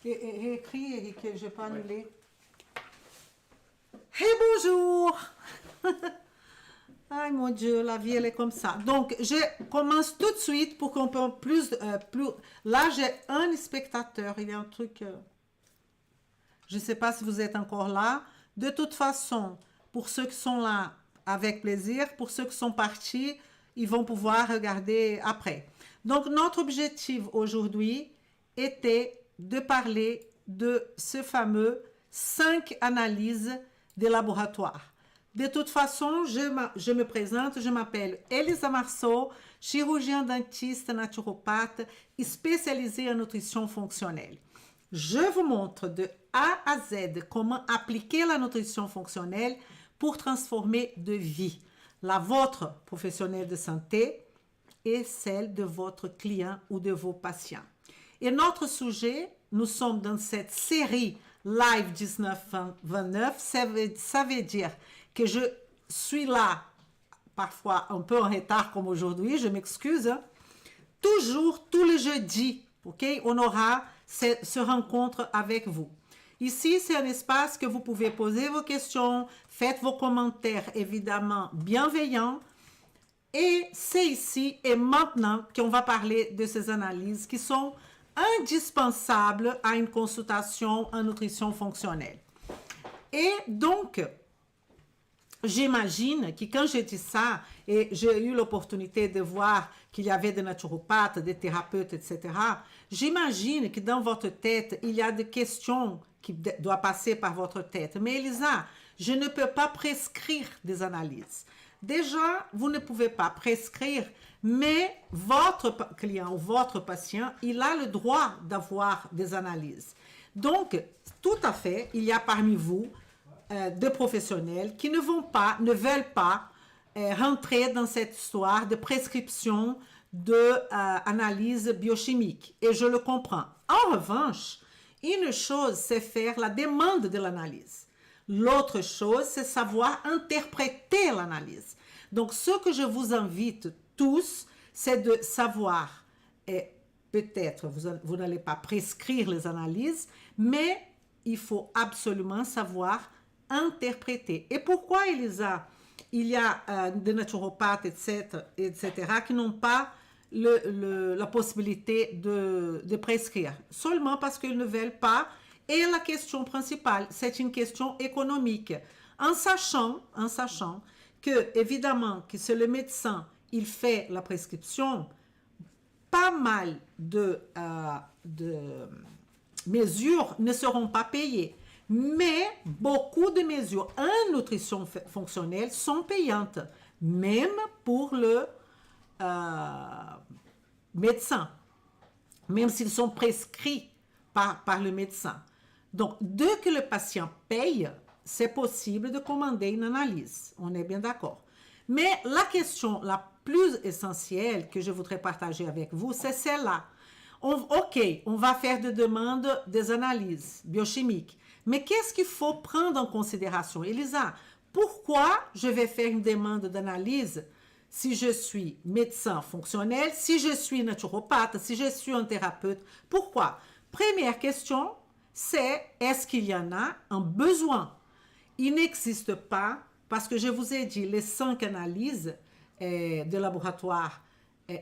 Écris, Eric, je n'ai pas annulé. Hey, bonjour! Ay, mon Dieu, la vie, elle est comme ça. Donc, je commence tout de suite pour qu'on peut plus... Là, j'ai un spectateur. Il y a un truc... je ne sais pas si vous êtes encore là. De toute façon, pour ceux qui sont là, avec plaisir. Pour ceux qui sont partis, ils vont pouvoir regarder après. Donc, notre objectif aujourd'hui était de parler de ce fameux 5 analyses de laboratoire. De toute façon, je me présente, je m'appelle Elisa Marceau, chirurgien dentiste naturopathe spécialisée en nutrition fonctionnelle. Je vous montre de A à Z comment appliquer la nutrition fonctionnelle pour transformer de vie, la vôtre professionnelle de santé et celle de votre client ou de vos patients. Et notre sujet, nous sommes dans cette série Live 1929, ça veut dire que je suis là, parfois un peu en retard comme aujourd'hui, je m'excuse, toujours tous les jeudis, ok? On aura ce rencontre avec vous. Ici, c'est un espace que vous pouvez poser vos questions, faites vos commentaires évidemment bienveillants. Et c'est ici et maintenant qu'on va parler de ces analyses qui sont indispensables à une consultation en nutrition fonctionnelle. Et donc, j'imagine que quand j'ai dit ça, et j'ai eu l'opportunité de voir qu'il y avait des naturopathes, des thérapeutes, etc., j'imagine que dans votre tête, il y a des questions qui doivent passer par votre tête. Mais Elisa, je ne peux pas prescrire des analyses. Déjà, vous ne pouvez pas prescrire, mais votre client ou votre patient, il a le droit d'avoir des analyses. Donc, tout à fait, il y a parmi vous des professionnels qui ne veulent pas rentrer dans cette histoire de prescription d'analyse biochimique. Et je le comprends. En revanche, une chose, c'est faire la demande de l'analyse. L'autre chose, c'est savoir interpréter l'analyse. Donc, ce que je vous invite tous, c'est de savoir, et peut-être vous n'allez pas prescrire les analyses, mais il faut absolument savoir interpréter. Et pourquoi, Elisa, il y a des naturopathes, etc., qui n'ont pas la possibilité de prescrire? Seulement parce qu'ils ne veulent pas. Et la question principale, c'est une question économique. En sachant que, évidemment, que c'est le médecin, il fait la prescription, pas mal de mesures ne seront pas payées. Mais beaucoup de mesures en nutrition fonctionnelle sont payantes, même pour le médecin, même s'ils sont prescrits par le médecin. Donc, dès que le patient paye, c'est possible de commander une analyse. On est bien d'accord. Mais la question la plus essentielle que je voudrais partager avec vous, c'est celle-là. OK, on va faire des demandes des analyses biochimiques. Mais qu'est-ce qu'il faut prendre en considération? Elisa, pourquoi je vais faire une demande d'analyse si je suis médecin fonctionnel, si je suis naturopathe, si je suis un thérapeute? Pourquoi? Première question, c'est est-ce qu'il y en a un besoin? Il n'existe pas, parce que je vous ai dit, les 5 analyses de laboratoire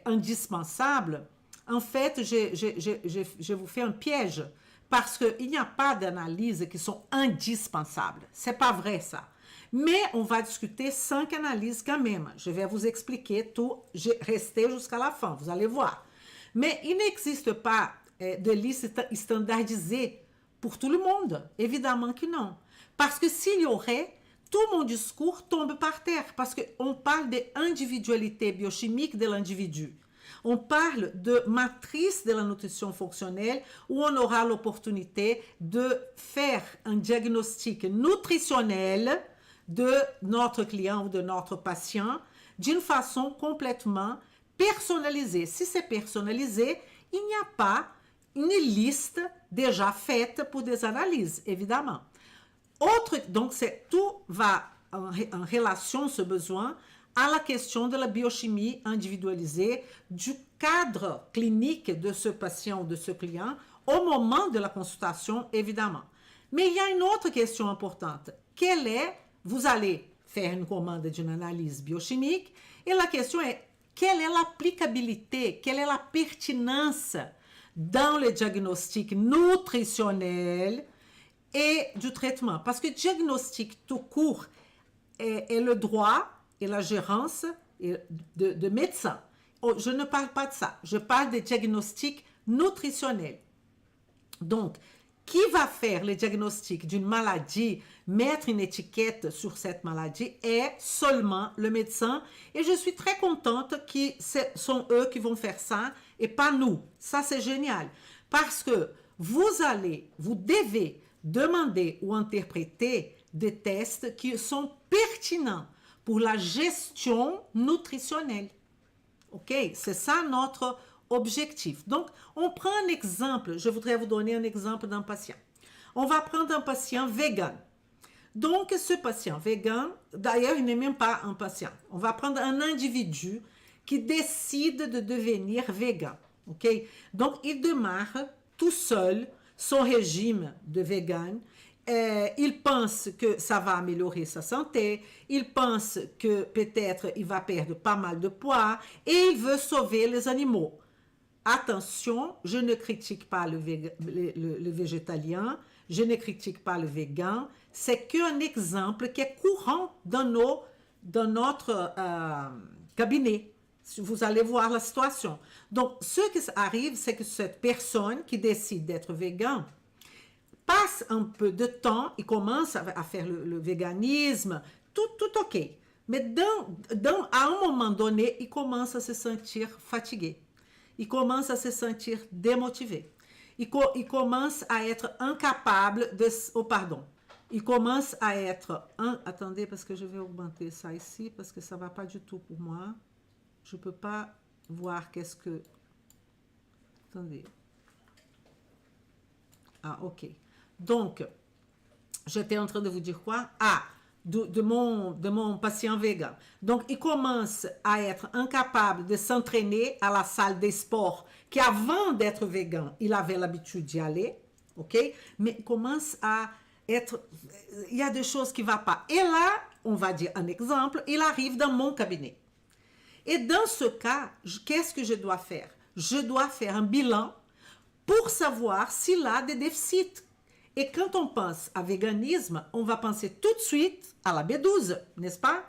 indispensables. En fait, je vous fais un piège, parce qu'il n'y a pas d'analyses qui sont indispensables. C'est pas vrai ça. Mais on va discuter 5 analyses quand même. Je vais vous expliquer tout. Restez jusqu'à la fin, vous allez voir. Mais il n'existe pas de liste standardisée pour tout le monde. Évidemment que non. Parce que s'il y aurait, tout mon discours tombe par terre. Parce qu'on parle de individualité biochimique de l'individu. On parle de matrice de la nutrition fonctionnelle où on aura l'opportunité de faire un diagnostic nutritionnel de notre client ou de notre patient d'une façon complètement personnalisée. Si c'est personnalisé, il n'y a pas une liste déjà faite pour des analyses, évidemment. Donc, tout va en relation, ce besoin, à la question de la biochimie individualisée du cadre clinique de ce patient ou de ce client au moment de la consultation, évidemment. Mais il y a une autre question importante. Vous allez faire une commande d'une analyse biochimique et la question est, quelle est l'applicabilité, quelle est la pertinence dans le diagnostic nutritionnel et du traitement? Parce que diagnostic tout court est le droit et la gérance de médecins. Oh, je ne parle pas de ça. Je parle des diagnostics nutritionnels. Donc, qui va faire le diagnostic d'une maladie, mettre une étiquette sur cette maladie, est seulement le médecin. Et je suis très contente que ce sont eux qui vont faire ça et pas nous. Ça, c'est génial. Parce que vous devez demander ou interpréter des tests qui sont pertinents pour la gestion nutritionnelle. OK? C'est ça notre objectif. Donc, on prend un exemple. Je voudrais vous donner un exemple d'un patient. On va prendre un patient vegan. Donc, ce patient vegan, d'ailleurs, il n'est même pas un patient. On va prendre un individu qui décide de devenir vegan. OK? Donc, il démarre tout seul son régime de vegan. Il pense que ça va améliorer sa santé, il pense que peut-être il va perdre pas mal de poids et il veut sauver les animaux. Attention, je ne critique pas le végétalien, je ne critique pas le végan, c'est qu'un exemple qui est courant dans notre cabinet. Vous allez voir la situation. Donc, ce qui arrive, c'est que cette personne qui décide d'être végan passe un peu de temps, il commence à faire le véganisme, tout OK. Mais à un moment donné, il commence à se sentir fatigué. Il commence à se sentir démotivé. Il commence à être incapable de... Oh, pardon. Il commence à être... Attendez, parce que je vais augmenter ça ici, parce que ça ne va pas du tout pour moi. Je ne peux pas voir qu'est-ce que... Attendez. Ah, OK. Donc, j'étais en train de vous dire quoi? De mon patient vegan. Donc, il commence à être incapable de s'entraîner à la salle des sports, qu'avant d'être vegan, il avait l'habitude d'y aller, OK? Mais il commence à être... Il y a des choses qui ne vont pas. Et là, on va dire un exemple, il arrive dans mon cabinet. Et dans ce cas, qu'est-ce que je dois faire? Je dois faire un bilan pour savoir s'il a des déficits. Et quand on pense à véganisme, on va penser tout de suite à la B12, n'est-ce pas?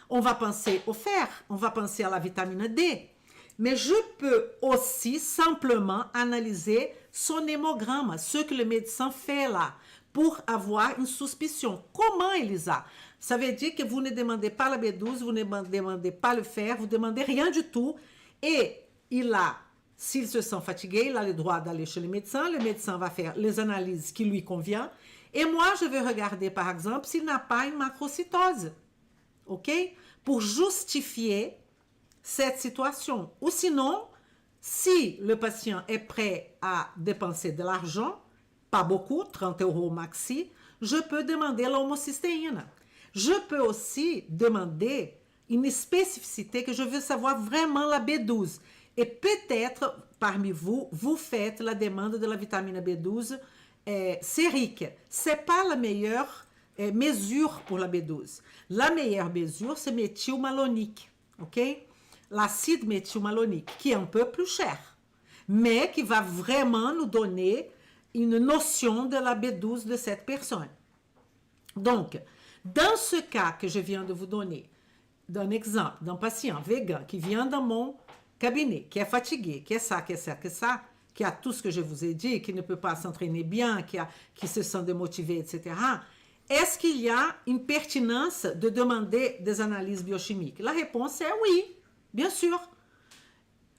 On va penser au fer, on va penser à la vitamine D. Mais je peux aussi simplement analyser son hémogramme, ce que le médecin fait là, pour avoir une suspicion. Comment il a? Ça veut dire que vous ne demandez pas la B12, vous ne demandez pas le fer, vous ne demandez rien du tout. Et s'il se sent fatigué, il a le droit d'aller chez le médecin va faire les analyses qui lui conviennent. Et moi, je vais regarder, par exemple, s'il n'a pas une macrocytose. OK? Pour justifier cette situation. Ou sinon, si le patient est prêt à dépenser de l'argent, pas beaucoup, 30 € maxi, je peux demander l'homocystéine. Je peux aussi demander une spécificité que je veux savoir vraiment la B12. Et peut-être, parmi vous, vous faites la demande de la vitamine B12 sérique. Ce n'est pas la meilleure mesure pour la B12. La meilleure mesure, c'est méthylmalonique. OK? L'acide méthylmalonique, qui est un peu plus cher, mais qui va vraiment nous donner une notion de la B12 de cette personne. Donc, dans ce cas que je viens de vous donner, d'un exemple d'un patient végan qui vient dans mon cabinet, qui est fatigué, qui a tout ce que je vous ai dit, qui ne peut pas s'entraîner bien, qui se sent démotivé, etc. Est-ce qu'il y a une pertinence de demander des analyses biochimiques? La réponse est oui, bien sûr.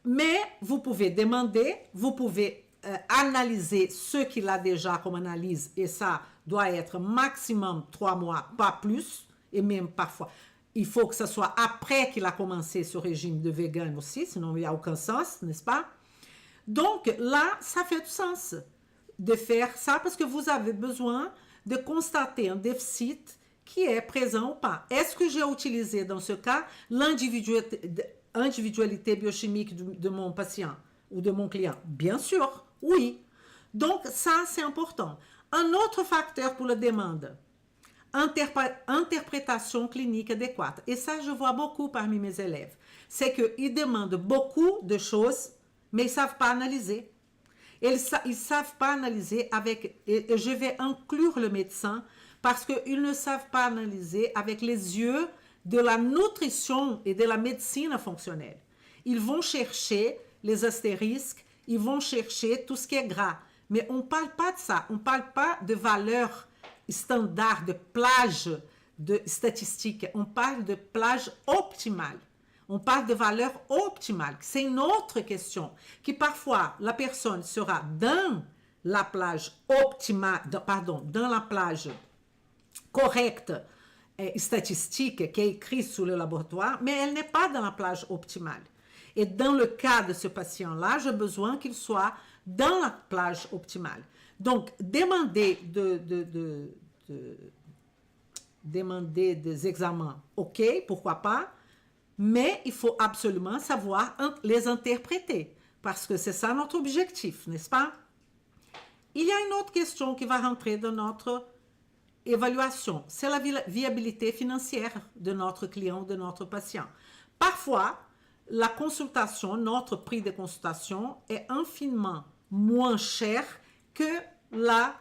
Mais vous pouvez demander, vous pouvez analyser ce qu'il a déjà comme analyse, et ça doit être maximum 3 mois, pas plus, et même parfois. Il faut que ce soit après qu'il a commencé ce régime de vegan aussi, sinon il n'y a aucun sens, n'est-ce pas? Donc là, ça fait du sens de faire ça parce que vous avez besoin de constater un déficit qui est présent ou pas. Est-ce que j'ai utilisé dans ce cas l'individualité biochimique de mon patient ou de mon client? Bien sûr, oui. Donc ça, c'est important. Un autre facteur pour la demande, interprétation clinique adéquate. Et ça, je vois beaucoup parmi mes élèves. C'est qu'ils demandent beaucoup de choses, mais ils ne savent pas analyser. Ils ne savent pas analyser avec, et je vais inclure le médecin, parce qu'ils ne savent pas analyser avec les yeux de la nutrition et de la médecine fonctionnelle. Ils vont chercher les astérisques, ils vont chercher tout ce qui est gras. Mais on ne parle pas de ça, on ne parle pas de valeur standard, de plage de statistiques, on parle de plage optimale. On parle de valeur optimale. C'est une autre question qui parfois la personne sera dans la plage optimale, dans la plage correcte statistique qui est écrite sur le laboratoire, mais elle n'est pas dans la plage optimale. Et dans le cas de ce patient-là, j'ai besoin qu'il soit dans la plage optimale. Donc, demander demander des examens, ok, pourquoi pas, mais il faut absolument savoir les interpréter, parce que c'est ça notre objectif, n'est-ce pas? Il y a une autre question qui va rentrer dans notre évaluation, c'est la viabilité financière de notre client, de notre patient. Parfois, la consultation, notre prix de consultation est infiniment moins cher que la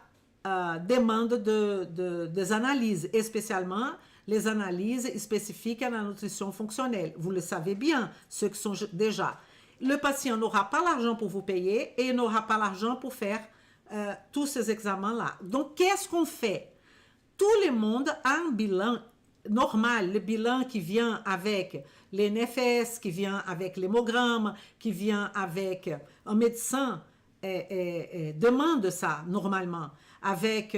demande des analyses, et spécialement les analyses spécifiques à la nutrition fonctionnelle. Vous le savez bien, ceux qui sont déjà. Le patient n'aura pas l'argent pour vous payer et il n'aura pas l'argent pour faire tous ces examens-là. Donc, qu'est-ce qu'on fait? Tout le monde a un bilan normal, le bilan qui vient avec les NFS, qui vient avec l'hémogramme, qui vient avec un médecin demande ça normalement, avec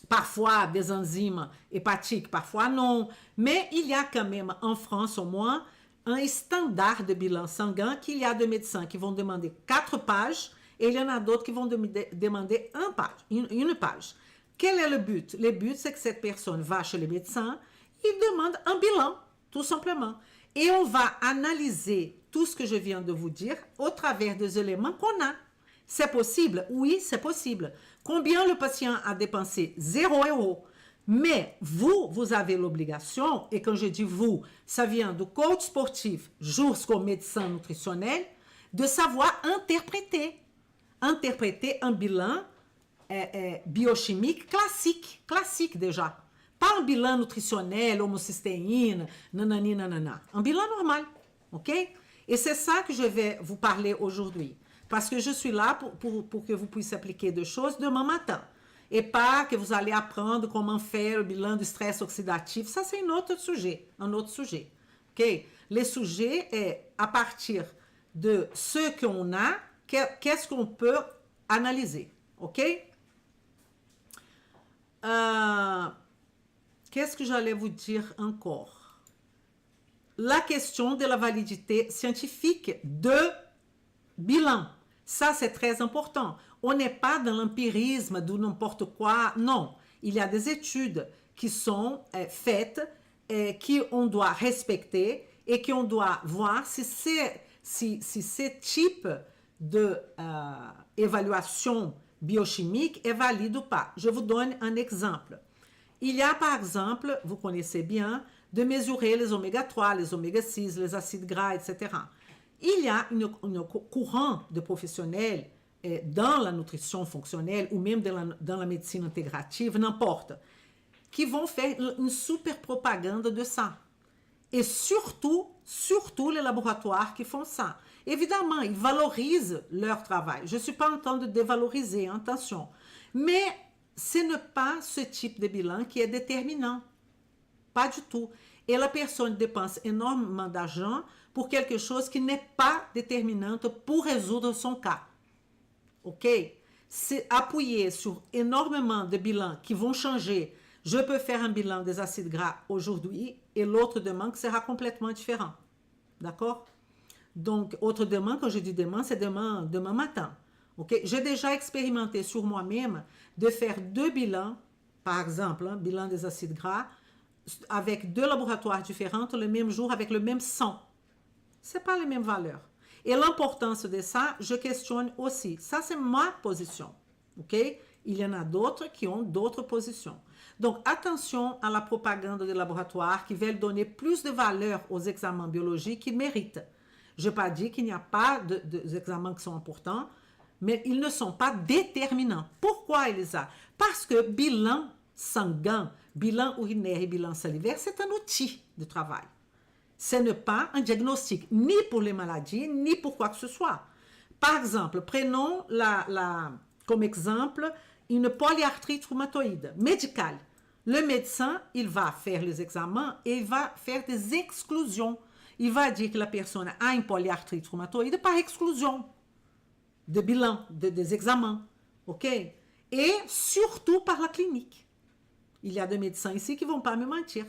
parfois des enzymes hépatiques, parfois non, mais il y a quand même en France au moins un standard de bilan sanguin qu'il y a des médecins qui vont demander 4 pages et il y en a d'autres qui vont demander une page. Quel est le but? Le but, c'est que cette personne va chez le médecin, il demande un bilan, tout simplement. Et on va analyser tout ce que je viens de vous dire au travers des éléments qu'on a. C'est possible? Oui, c'est possible. Combien le patient a dépensé? 0 €. Mais vous avez l'obligation, et quand je dis vous, ça vient du coach sportif jusqu'au médecin nutritionnel, de savoir interpréter un bilan biochimique classique déjà. Pas un bilan nutritionnel, homocystéine, nanani, nanana. Un bilan normal, ok? Et c'est ça que je vais vous parler aujourd'hui. Parce que je suis là pour que vous puissiez appliquer des choses demain matin. Et pas que vous allez apprendre comment faire le bilan du stress oxydatif. Ça, c'est un autre sujet. Ok? Le sujet est à partir de ce qu'on a, qu'est-ce qu'on peut analyser. Ok? Qu'est-ce que j'allais vous dire encore? La question de la validité scientifique de bilan. Ça, c'est très important. On n'est pas dans l'empirisme de n'importe quoi. Non, il y a des études qui sont faites, qu'on doit respecter et qu'on doit voir si ce type d'évaluation biochimique est valide ou pas. Je vous donne un exemple. Il y a par exemple, vous connaissez bien, de mesurer les oméga 3, les oméga 6, les acides gras, etc. Il y a un courant de professionnels dans la nutrition fonctionnelle ou même dans la médecine intégrative, n'importe, qui vont faire une super propagande de ça. Et surtout les laboratoires qui font ça. Évidemment, ils valorisent leur travail. Je ne suis pas en train de dévaloriser, attention. Mais ce n'est pas ce type de bilan qui est déterminant. Pas du tout. Et la personne dépense énormément d'argent pour quelque chose qui n'est pas déterminante pour résoudre son cas. OK? C'est appuyer sur énormément de bilans qui vont changer. Je peux faire un bilan des acides gras aujourd'hui et l'autre demain sera complètement différent. D'accord? Donc, autre demain, quand je dis demain, c'est demain matin. OK? J'ai déjà expérimenté sur moi-même de faire 2 bilans par exemple, hein, bilan des acides gras, avec 2 laboratoires différents le même jour avec le même sang. Ce n'est pas les mêmes valeurs. Et l'importance de ça, je questionne aussi. Ça, c'est ma position. OK? Il y en a d'autres qui ont d'autres positions. Donc, attention à la propagande des laboratoires qui veulent donner plus de valeur aux examens biologiques qu'ils méritent. Je n'ai pas dit qu'il n'y a pas d'examens qui sont importants, mais ils ne sont pas déterminants. Pourquoi, Elisa? Parce que bilan sanguin, bilan urinaire et bilan salivaire, c'est un outil de travail. Ce n'est pas un diagnostic, ni pour les maladies, ni pour quoi que ce soit. Par exemple, prenons comme exemple une polyarthrite rhumatoïde médicale. Le médecin, il va faire les examens et il va faire des exclusions. Il va dire que la personne a une polyarthrite rhumatoïde par exclusion de bilan, des examens. OK? Et surtout par la clinique. Il y a des médecins ici qui ne vont pas me mentir.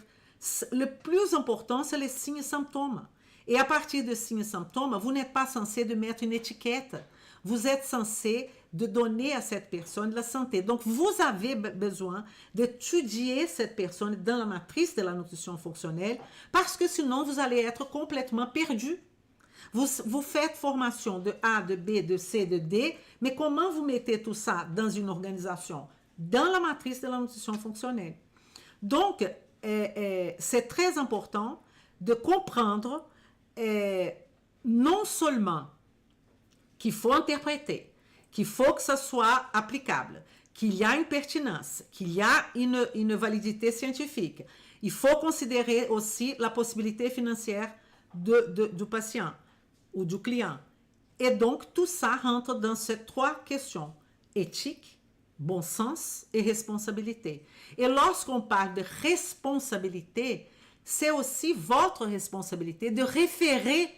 Le plus important, c'est les signes et symptômes. Et à partir des signes et symptômes, vous n'êtes pas censé de mettre une étiquette. Vous êtes censé de donner à cette personne la santé. Donc, vous avez besoin d'étudier cette personne dans la matrice de la nutrition fonctionnelle parce que sinon, vous allez être complètement perdu. Vous faites formation de A, de B, de C, de D, mais comment vous mettez tout ça dans une organisation? Dans la matrice de la nutrition fonctionnelle. Donc, c'est très important de comprendre non seulement qu'il faut interpréter, qu'il faut que ça soit applicable, qu'il y a une pertinence, qu'il y a une validité scientifique. Il faut considérer aussi la possibilité financière du patient ou du client. Et donc, tout ça rentre dans ces 3 questions: éthique, bon sens et responsabilité. Et lorsqu'on parle de responsabilité, c'est aussi votre responsabilité de référer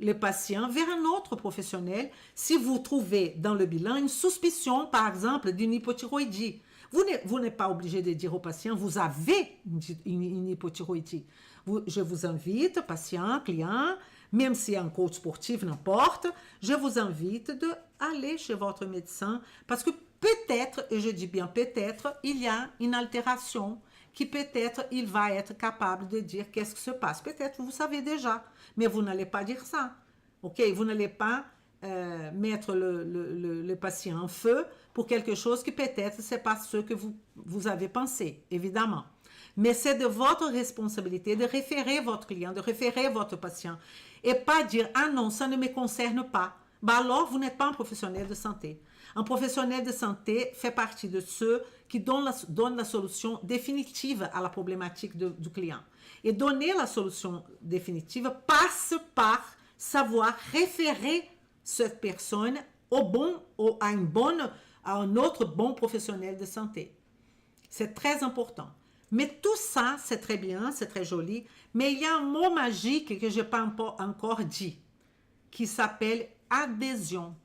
le patient vers un autre professionnel si vous trouvez dans le bilan une suspicion, par exemple, d'une hypothyroïdie. Vous n'êtes pas obligé de dire au patient, vous avez une hypothyroïdie. Je vous invite, patient, client, même si un coach sportif, n'importe, je vous invite d'aller chez votre médecin parce que peut-être, et je dis bien peut-être, il y a une altération qui peut-être il va être capable de dire qu'est-ce qui se passe. Peut-être vous savez déjà, mais vous n'allez pas dire ça. OK? Vous n'allez pas mettre le patient en feu pour quelque chose qui peut-être ce n'est pas ce que vous avez pensé, évidemment. Mais c'est de votre responsabilité de référer votre client, de référer votre patient et pas dire « Ah non, ça ne me concerne pas ». Ben alors, vous n'êtes pas un professionnel de santé. Un professionnel de santé fait partie de ceux qui donnent la solution définitive à la problématique du client. Et donner la solution définitive passe par savoir référer cette personne à un autre bon professionnel de santé. C'est très important. Mais tout ça, c'est très bien, c'est très joli, mais il y a un mot magique que je n'ai pas encore dit, qui s'appelle adhésion.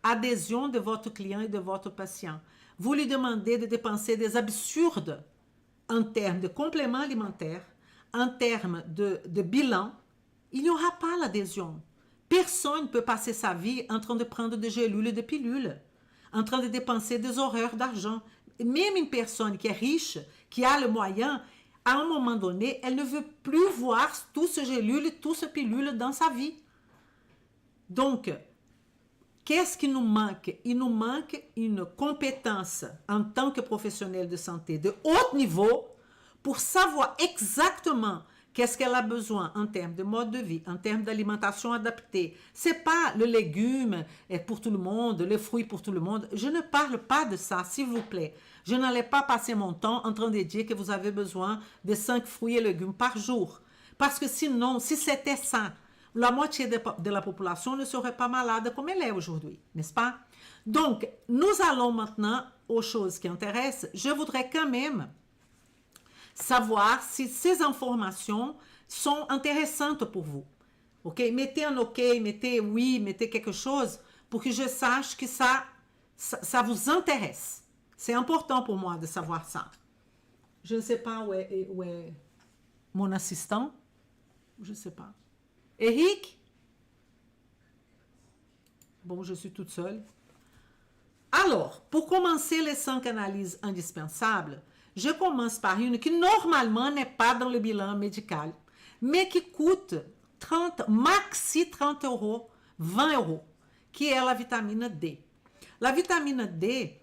Adhésion de votre client et de votre patient. Vous lui demandez de dépenser des absurdes en termes de compléments alimentaires, en termes de bilan, il n'y aura pas l'adhésion. Personne ne peut passer sa vie en train de prendre des gélules et des pilules, en train de dépenser des horreurs d'argent. Même une personne qui est riche, qui a le moyen, à un moment donné, elle ne veut plus voir tout ce gélule, tout ce pilule dans sa vie. Donc, qu'est-ce qui nous manque? Il nous manque une compétence en tant que professionnel de santé de haut niveau pour savoir exactement qu'est-ce qu'elle a besoin en termes de mode de vie, en termes d'alimentation adaptée. Ce n'est pas le légume pour tout le monde, les fruits pour tout le monde. Je ne parle pas de ça, s'il vous plaît. Je n'allais pas passer mon temps en train de dire que vous avez besoin de 5 fruits et légumes par jour. Parce que sinon, si c'était ça, la moitié de la population ne serait pas malade comme elle est aujourd'hui, n'est-ce pas? Donc, nous allons maintenant aux choses qui intéressent. Je voudrais quand même savoir si ces informations sont intéressantes pour vous. OK? Mettez un OK, mettez oui, mettez quelque chose pour que je sache que ça vous intéresse. C'est important pour moi de savoir ça. Je ne sais pas où est mon assistant. Je ne sais pas. Eric? Bon, je suis toute seule. Alors, pour commencer les 5 analyses indispensables, Je commence par une qui normalement n'est pas dans le bilan médical, mais qui coûte 30, maxi 30 euros, 20 euros, qui est la vitamine D. La vitamine D,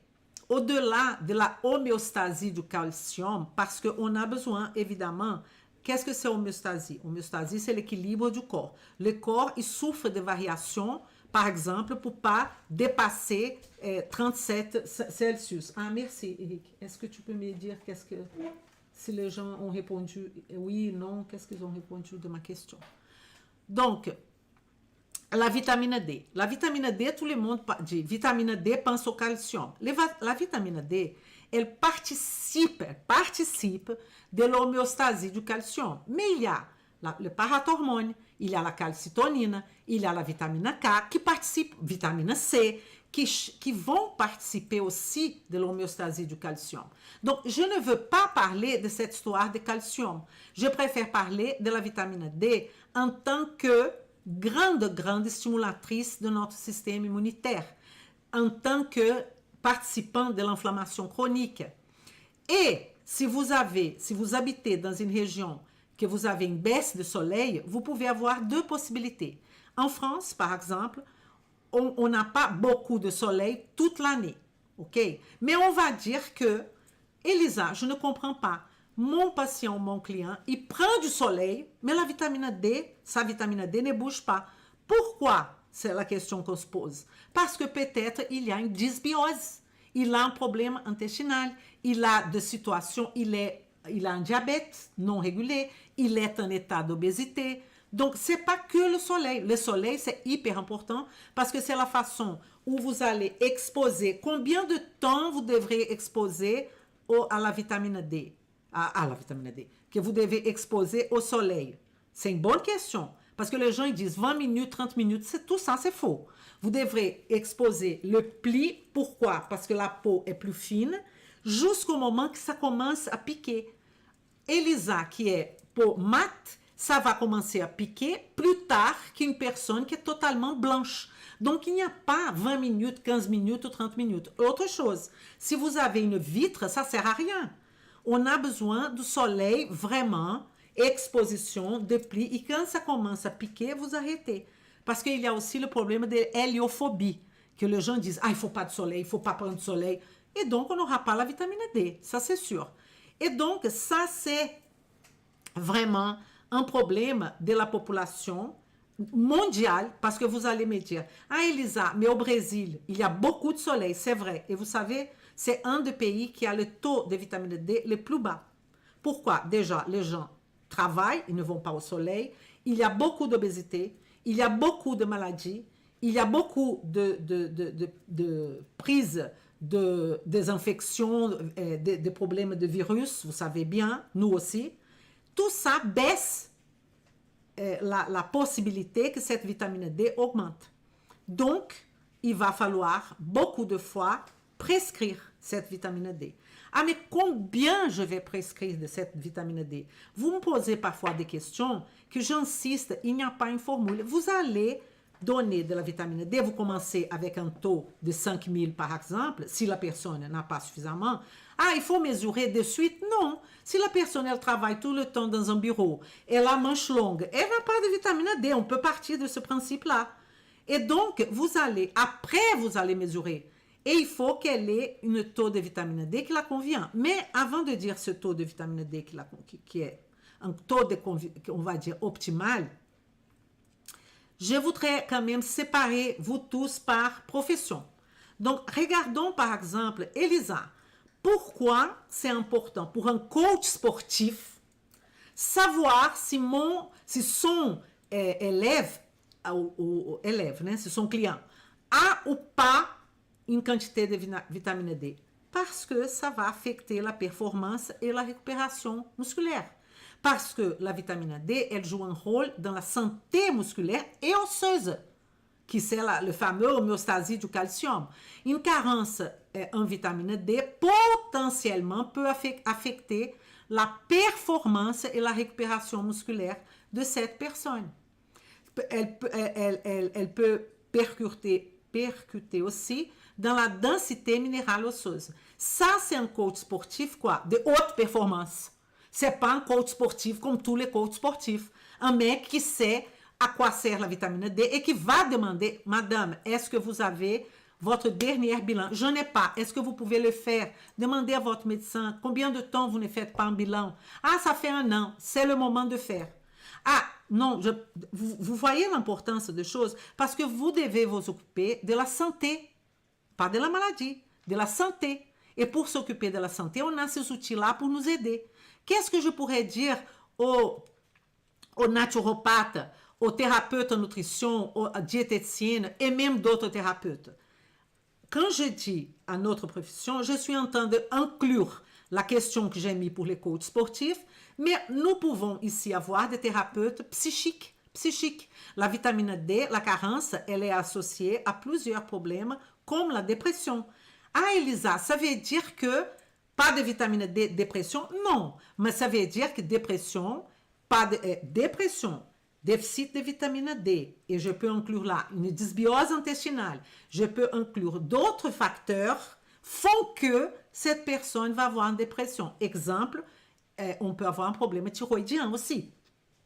au-delà de la homéostasie du calcium, parce qu'on a besoin, évidemment, qu'est-ce que c'est homéostasie? Homéostasie, c'est l'équilibre du corps. Le corps, il souffre de variations, par exemple, pour ne pas dépasser 37 Celsius. Ah, merci, Eric. Est-ce que tu peux me dire qu'est-ce que... Si les gens ont répondu oui, non, qu'est-ce qu'ils ont répondu de ma question? Donc, la vitamine D. La vitamine D, tout le monde dit vitamine D pense au calcium. La vitamine D, elle participe de l'homéostasie du calcium. Mais il y a le parathormone, il y a la calcitonine, il y a la vitamine K qui participe, vitamine C, qui vont participer aussi de l'homéostasie du calcium. Donc, je ne veux pas parler de cette histoire de calcium. Je préfère parler de la vitamine D en tant que grande stimulatrice de notre système immunitaire, en tant que participant de l'inflammation chronique. Et si vous habitez dans une région que vous avez une baisse de soleil, vous pouvez avoir deux possibilités. En France, par exemple, on n'a pas beaucoup de soleil toute l'année, ok? Mais on va dire que, Elisa, je ne comprends pas. Mon patient, mon client, il prend du soleil, mais la vitamine D, sa vitamine D ne bouge pas. Pourquoi? C'est la question qu'on se pose. Parce que peut-être il y a une dysbiose, il a un problème intestinal, il a des situations, il a un diabète non régulé, il est en état d'obésité. Donc, ce n'est pas que le soleil. Le soleil, c'est hyper important parce que c'est la façon où vous allez exposer. Combien de temps vous devrez exposer à la vitamine D? À la vitamine D, que vous devez exposer au soleil? C'est une bonne question. Parce que les gens ils disent 20 minutes, 30 minutes, tout ça, c'est faux. Vous devrez exposer le pli. Pourquoi? Parce que la peau est plus fine jusqu'au moment que ça commence à piquer. Elisa, qui est peau mate, ça va commencer à piquer plus tard qu'une personne qui est totalement blanche. Donc, il n'y a pas 20 minutes, 15 minutes ou 30 minutes. Autre chose, si vous avez une vitre, ça ne sert à rien. On a besoin du soleil, vraiment, exposition de plis. Et quand ça commence à piquer, vous arrêtez. Parce qu'il y a aussi le problème de l'héliophobie, que les gens disent, ah, il ne faut pas de soleil, il ne faut pas prendre de soleil. Et donc, on n'aura pas la vitamine D, ça c'est sûr. Et donc, ça c'est vraiment un problème de la population mondiale, parce que vous allez me dire, ah Elisa, mais au Brésil, il y a beaucoup de soleil, c'est vrai. Et vous savez, c'est un des pays qui a le taux de vitamine D le plus bas. Pourquoi? Déjà, les gens travaillent, ils ne vont pas au soleil, il y a beaucoup d'obésité, il y a beaucoup de maladies, il y a beaucoup de prises des infections, des problèmes de virus, vous savez bien, nous aussi. Tout ça baisse la possibilité que cette vitamine D augmente. Donc, il va falloir beaucoup de fois prescrire cette vitamine D. Ah, mais combien je vais prescrire de cette vitamine D? Vous me posez parfois des questions que j'insiste, il n'y a pas une formule. Vous allez donner de la vitamine D, vous commencez avec un taux de 5000 par exemple, si la personne n'a pas suffisamment. Ah, il faut mesurer de suite? Non. Si la personne, elle travaille tout le temps dans un bureau, elle a manche longue, elle n'a pas de vitamine D, on peut partir de ce principe-là. Et donc, après, vous allez mesurer. Et il faut qu'elle ait un taux de vitamine D qui la convient. Mais avant de dire ce taux de vitamine D qui est un taux on va dire, optimal, je voudrais quand même séparer vous tous par profession. Donc, regardons par exemple, Elisa, pourquoi c'est important pour un coach sportif savoir si son élève, si son client a ou pas une quantité de vitamine D, parce que ça va affecter la performance et la récupération musculaire. Parce que la vitamine D, elle joue un rôle dans la santé musculaire et osseuse, qui c'est le fameux homéostasie du calcium. Une carence en vitamine D potentiellement peut affecter la performance et la récupération musculaire de cette personne. Elle peut percuter aussi dans la densité minérale osseuse. Ça, c'est un coach sportif, quoi, de haute performance. C'est pas un coach sportif comme tous les coachs sportifs. Un mec qui sait à quoi sert la vitamine D et qui va demander, madame, est-ce que vous avez votre dernier bilan? Je n'ai pas. Est-ce que vous pouvez le faire? Demandez à votre médecin combien de temps vous ne faites pas un bilan. Ah, ça fait 1 an. C'est le moment de faire. Ah, non, vous voyez l'importance des choses parce que vous devez vous occuper de la santé, pas de la maladie, de la santé. Et pour s'occuper de la santé, on a ces outils-là pour nous aider. Qu'est-ce que je pourrais dire aux naturopathes, aux thérapeutes en nutrition, aux diététiciennes et même d'autres thérapeutes? Quand je dis à notre profession, je suis en train d'inclure la question que j'ai mise pour les coachs sportifs, mais nous pouvons ici avoir des thérapeutes psychiques. La vitamine D, la carence, elle est associée à plusieurs problèmes comme la dépression. Ah, Elisa, ça veut dire que pas de vitamine D, dépression? Non, mais ça veut dire que dépression, pas de dépression, déficit de vitamine D, et je peux inclure là une dysbiose intestinale, je peux inclure d'autres facteurs font que cette personne va avoir une dépression. Exemple, on peut avoir un problème thyroïdien aussi.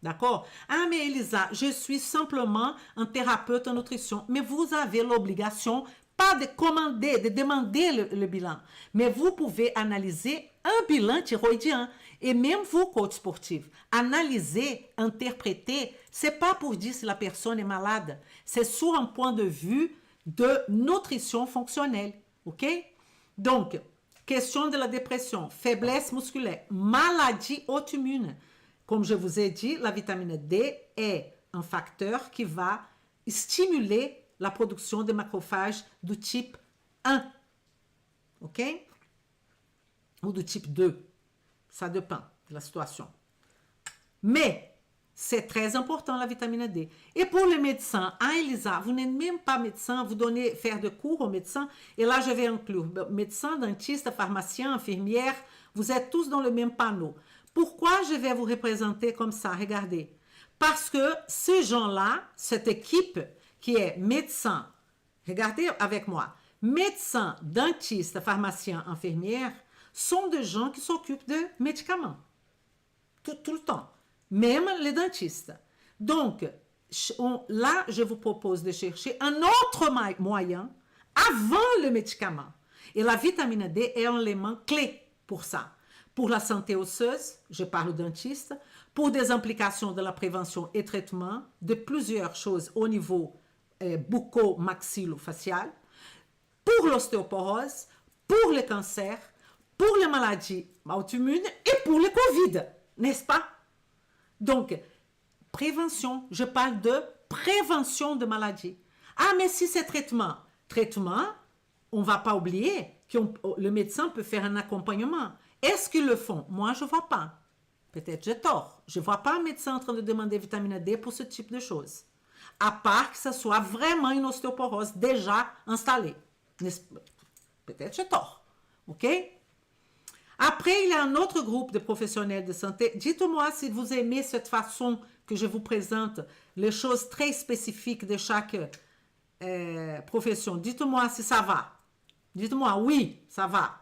D'accord? Ah, mais Elisa, je suis simplement un thérapeute en nutrition, mais vous avez l'obligation pas de commander, de demander le bilan, mais vous pouvez analyser un bilan thyroïdien. Et même vous, coach sportif, analyser, interpréter, c'est pas pour dire si la personne est malade, c'est sur un point de vue de nutrition fonctionnelle, ok? Donc, question de la dépression, faiblesse musculaire, maladie auto-immune. Comme je vous ai dit, la vitamine D est un facteur qui va stimuler la production de macrophages du type 1, ok? Ou du type 2, ça dépend de la situation. Mais c'est très important la vitamine D. Et pour les médecins, ah Elisa, vous n'êtes même pas médecin, vous donnez faire de cours aux médecins, et là je vais inclure médecins, dentistes, pharmaciens, infirmières, vous êtes tous dans le même panneau. Pourquoi je vais vous représenter comme ça? Regardez. Parce que ces gens-là, cette équipe qui est médecin, regardez avec moi, médecins, dentistes, pharmaciens, infirmières, sont des gens qui s'occupent de médicaments. Tout le temps. Même les dentistes. Donc, là, je vous propose de chercher un autre moyen avant le médicament. Et la vitamine D est un élément clé pour ça. Pour la santé osseuse, je parle dentiste, pour des implications de la prévention et traitement de plusieurs choses au niveau bucco-maxillo-facial, pour l'ostéoporose, pour le cancer, pour les maladies auto-immunes et pour le Covid, n'est-ce pas? Donc, prévention, je parle de prévention de maladies. Ah, mais si c'est traitement, on ne va pas oublier que le médecin peut faire un accompagnement. Est-ce qu'ils le font? Moi, je ne vois pas. Peut-être j'ai tort. Je ne vois pas un médecin en train de demander vitamine D pour ce type de choses. À part que ce soit vraiment une ostéoporose déjà installée. Peut-être j'ai tort. OK? Après, il y a un autre groupe de professionnels de santé. Dites-moi si vous aimez cette façon que je vous présente les choses très spécifiques de chaque profession. Dites-moi si ça va. Dites-moi oui, ça va.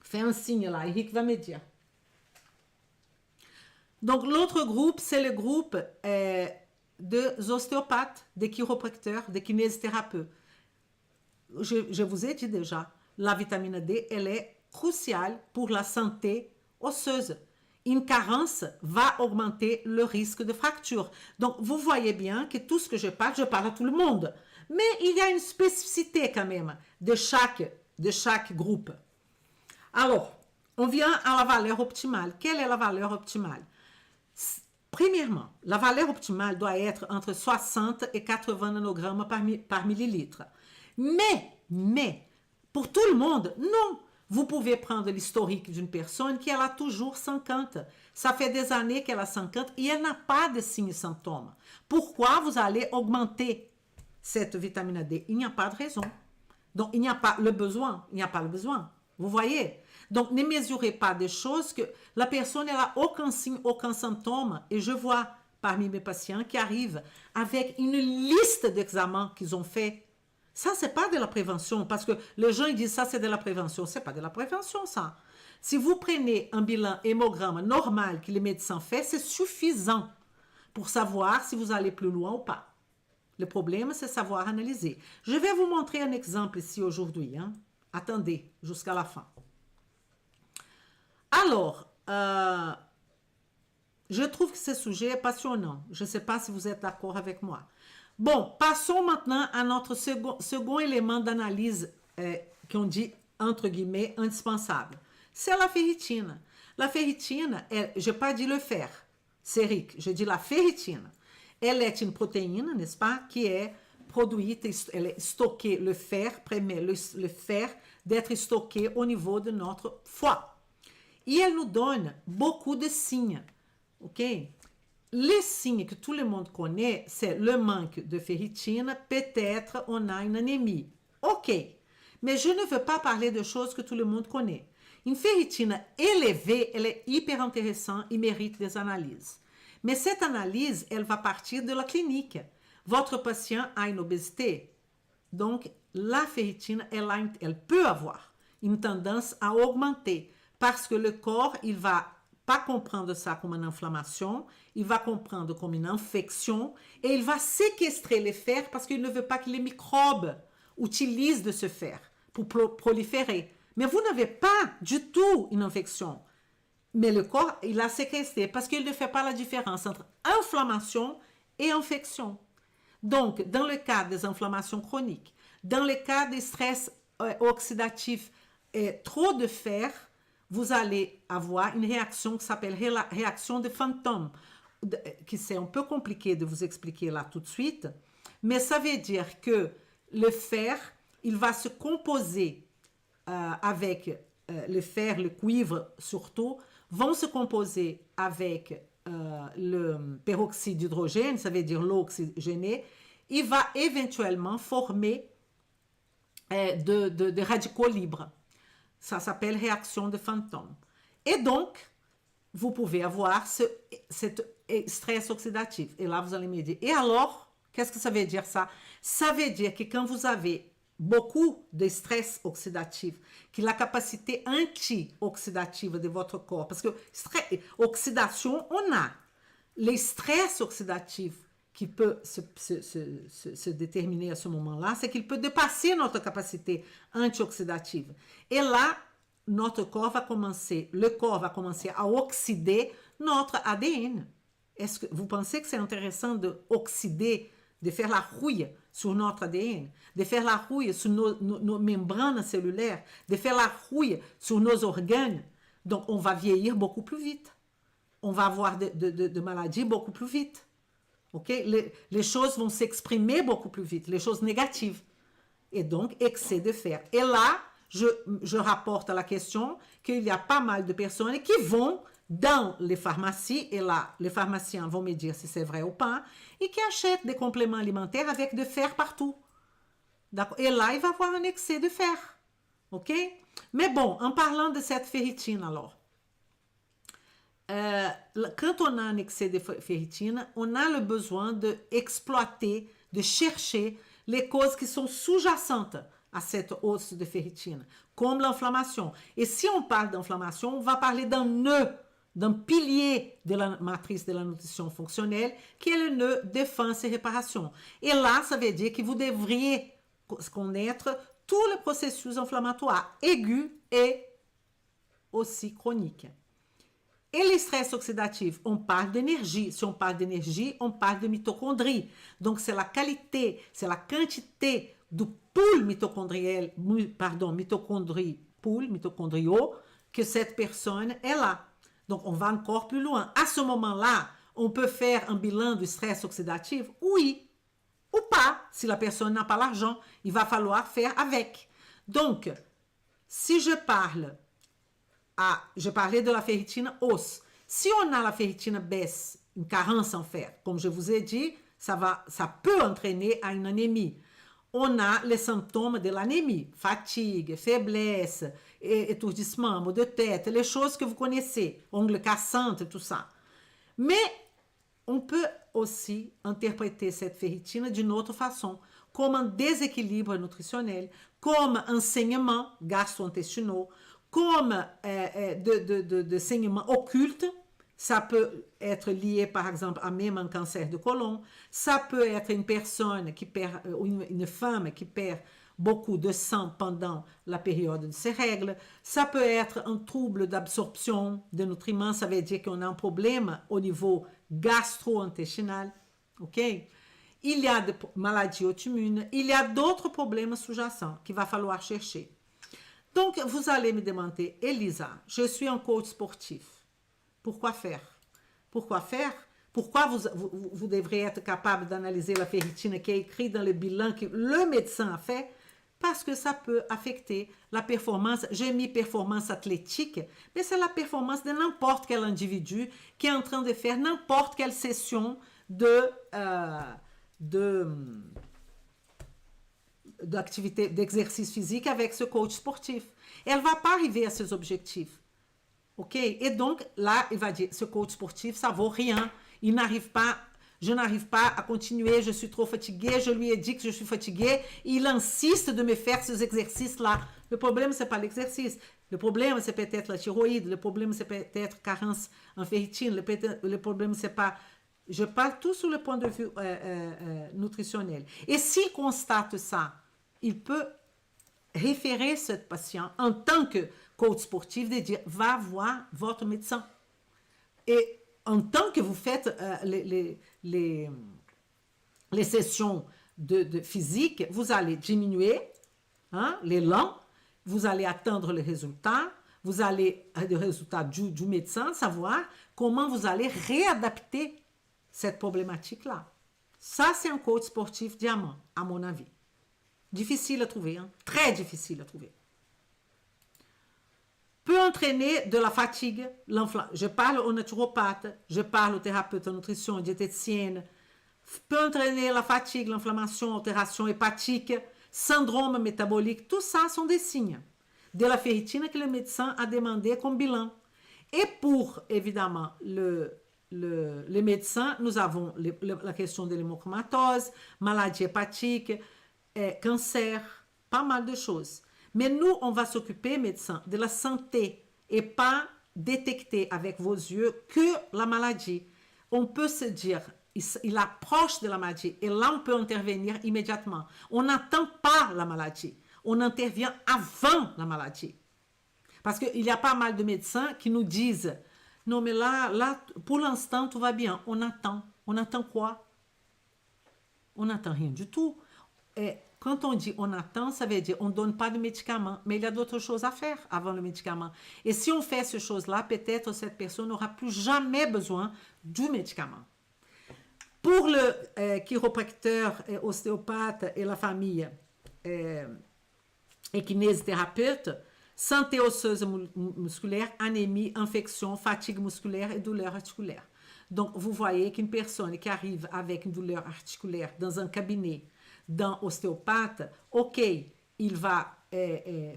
Fais un signe là, Eric va me dire. Donc, l'autre groupe, c'est le groupe des ostéopathes, des chiropracteurs, des kinésithérapeutes. Je vous ai dit déjà, la vitamine D, elle est cruciale pour la santé osseuse. Une carence va augmenter le risque de fracture. Donc, vous voyez bien que tout ce que je parle à tout le monde. Mais il y a une spécificité quand même de chaque groupe. Alors, on vient à la valeur optimale. Quelle est la valeur optimale? Premièrement, la valeur optimale doit être entre 60 et 80 nanogrammes par millilitre. Mais, pour tout le monde, non. Vous pouvez prendre l'historique d'une personne qui a toujours 50. Ça fait des années qu'elle a 50 et elle n'a pas de signes et symptômes. Pourquoi vous allez augmenter cette vitamine D? Il n'y a pas de raison. Donc, il n'y a pas le besoin. Il n'y a pas le besoin. Vous voyez? Donc, ne mesurez pas des choses que la personne n'a aucun signe, aucun symptôme. Et je vois parmi mes patients qui arrivent avec une liste d'examens qu'ils ont fait. Ça, c'est pas de la prévention, parce que les gens ils disent ça, c'est de la prévention. C'est pas de la prévention, ça. Si vous prenez un bilan hémogramme normal que les médecins font, c'est suffisant pour savoir si vous allez plus loin ou pas. Le problème, c'est savoir analyser. Je vais vous montrer un exemple ici aujourd'hui. Hein. Attendez jusqu'à la fin. Alors, je trouve que ce sujet est passionnant. Je ne sais pas si vous êtes d'accord avec moi. Bon, passons maintenant à notre second élément d'analyse qu'on dit, entre guillemets, indispensable. C'est la ferritine. La ferritine, je n'ai pas dit le fer, sérique, je dis la ferritine. Elle est une protéine, n'est-ce pas, qui est produite, elle est stockée, le fer permet le fer d'être stocké au niveau de notre foie. Et elle nous donne beaucoup de signes, ok? Les signes que tout le monde connaît, c'est le manque de ferritine, peut-être on a une anémie. Ok, mais je ne veux pas parler de choses que tout le monde connaît. Une ferritine élevée, elle est hyper intéressante et mérite des analyses. Mais cette analyse, elle va partir de la clinique. Votre patient a une obésité. Donc, la ferritine, elle peut avoir une tendance à augmenter parce que le corps, il va pas comprendre ça comme une inflammation, il va comprendre comme une infection et il va séquestrer les fers parce qu'il ne veut pas que les microbes utilisent de ce fer pour proliférer. Mais vous n'avez pas du tout une infection. Mais le corps, il a séquestré parce qu'il ne fait pas la différence entre inflammation et infection. Donc, dans le cas des inflammations chroniques, dans le cas des stress oxydatifs et trop de fer, vous allez avoir une réaction qui s'appelle réaction de fantôme, qui c'est un peu compliqué de vous expliquer là tout de suite, mais ça veut dire que le fer, il va se composer avec le fer, le cuivre surtout, vont se composer avec le peroxyde d'hydrogène, ça veut dire l'eau oxygénée, il va éventuellement former de radicaux libres. Ça s'appelle réaction de fantôme. Et donc, vous pouvez avoir cet stress oxydatif. Et là, vous allez me dire, et alors, qu'est-ce que ça veut dire ça? Ça veut dire que quand vous avez beaucoup de stress oxydatif, que la capacité anti-oxydative de votre corps, parce que oxydation, on a les stress oxydatifs qui peut se déterminer à ce moment-là, c'est qu'il peut dépasser notre capacité antioxydative. Et là, notre corps va commencer, le corps va commencer à oxyder notre ADN. Est-ce que vous pensez que c'est intéressant d'oxyder, de faire la rouille sur notre ADN, de faire la rouille sur nos membranes cellulaires, de faire la rouille sur nos organes? Donc, on va vieillir beaucoup plus vite. On va avoir de maladies beaucoup plus vite. Okay? Les choses vont s'exprimer beaucoup plus vite, les choses négatives. Et donc, excès de fer. Et là, je rapporte à la question qu'il y a pas mal de personnes qui vont dans les pharmacies, et là, les pharmaciens vont me dire si c'est vrai ou pas, et qui achètent des compléments alimentaires avec de fer partout. Et là, il va y avoir un excès de fer. OK? Mais bon, en parlant de cette ferritine, alors, quand on a un excès de ferritine, on a le besoin d'exploiter, de chercher les causes qui sont sous-jacentes à cette hausse de ferritine, comme l'inflammation. Et si on parle d'inflammation, on va parler d'un nœud, d'un pilier de la matrice de la nutrition fonctionnelle, qui est le nœud défense et réparation. Et là, ça veut dire que vous devriez connaître tout le processus inflammatoire aigu et aussi chronique. Et le stress oxydatif, on parle d'énergie. Si on parle d'énergie, on parle de mitochondrie. Donc, c'est la qualité, c'est la quantité du pool mitochondriel, mitochondriaux, que cette personne est là. Donc, on va encore plus loin. À ce moment-là, on peut faire un bilan du stress oxydatif? Oui, ou pas. Si la personne n'a pas l'argent, il va falloir faire avec. Donc, si je parlais de la ferritine os. Si on a la ferritine baisse, une carence en fer, comme je vous ai dit, ça peut entraîner à une anémie. On a les symptômes de l'anémie, fatigue, faiblesse, étourdissement, maux de tête, les choses que vous connaissez, ongles cassants, tout ça. Mais on peut aussi interpréter cette ferritine d'une autre façon. comme un déséquilibre nutritionnel, comme un saignement gastro-intestinal, comme de saignement occulte. Ça peut être lié, par exemple, à même un cancer de côlon. Ça peut être une personne qui perd, une femme qui perd beaucoup de sang pendant la période de ses règles. Ça peut être un trouble d'absorption de nutriments. Ça veut dire qu'on a un problème au niveau gastro-intestinal. OK? Il y a des maladies auto-immunes. Il y a d'autres problèmes sous-jacents qu'il va falloir chercher. Donc, vous allez me demander, Elisa, je suis un coach sportif. Pourquoi faire? Pourquoi faire? Pourquoi vous devrez être capable d'analyser la ferritine qui est écrite dans le bilan que le médecin a fait? Parce que ça peut affecter la performance. J'ai mis performance athlétique, mais c'est la performance de n'importe quel individu qui est en train de faire n'importe quelle session d'activité, d'exercice physique avec ce coach sportif. Elle ne va pas arriver à ses objectifs. OK? Et donc, là, il va dire, ce coach sportif, ça vaut rien. Il n'arrive pas, je n'arrive pas à continuer, je suis trop fatiguée, je lui ai dit que je suis fatiguée. Il insiste de me faire ces exercices-là. Le problème, ce n'est pas l'exercice. Le problème, c'est peut-être la thyroïde. Le problème, c'est peut-être carence en ferritine. Le problème, c'est pas... Je parle tout sur le point de vue nutritionnel. Et s'il constate ça, il peut référer ce patient en tant que coach sportif de dire, va voir votre médecin. Et en tant que vous faites les sessions de physique, vous allez diminuer l'élan, vous allez atteindre le résultat, vous allez, le résultat du médecin, savoir comment vous allez réadapter cette problématique-là. Ça, c'est un coach sportif diamant, à mon avis. Difficile à trouver, hein? Très difficile à trouver. Peut entraîner de la fatigue, l'inflammation. Je parle aux naturopathes, je parle aux thérapeutes en nutrition, diététiciennes. Peut entraîner la fatigue, l'inflammation, altération hépatique, syndrome métabolique. Tout ça sont des signes de la ferritine que le médecin a demandé comme bilan. Et pour, évidemment, les médecins, nous avons la question de l'hémochromatose, maladie hépatique, cancer, pas mal de choses. Mais nous, on va s'occuper, médecins, de la santé et pas détecter avec vos yeux que la maladie. On peut se dire, il approche de la maladie et là, on peut intervenir immédiatement. On n'attend pas la maladie, on intervient avant la maladie. Parce qu'il y a pas mal de médecins qui nous disent, non mais là pour l'instant, tout va bien. On attend. On attend quoi? On n'attend rien du tout. Et quand on dit on attend, ça veut dire on ne donne pas de médicaments, mais il y a d'autres choses à faire avant le médicament. Et si on fait ces choses-là, peut-être cette personne n'aura plus jamais besoin du médicament. Pour le chiropracteur, ostéopathe et la famille et kinésithérapeute, santé osseuse musculaire, anémie, infection, fatigue musculaire et douleur articulaire. Donc, vous voyez qu'une personne qui arrive avec une douleur articulaire dans un cabinet, d'un ostéopathe, OK, il va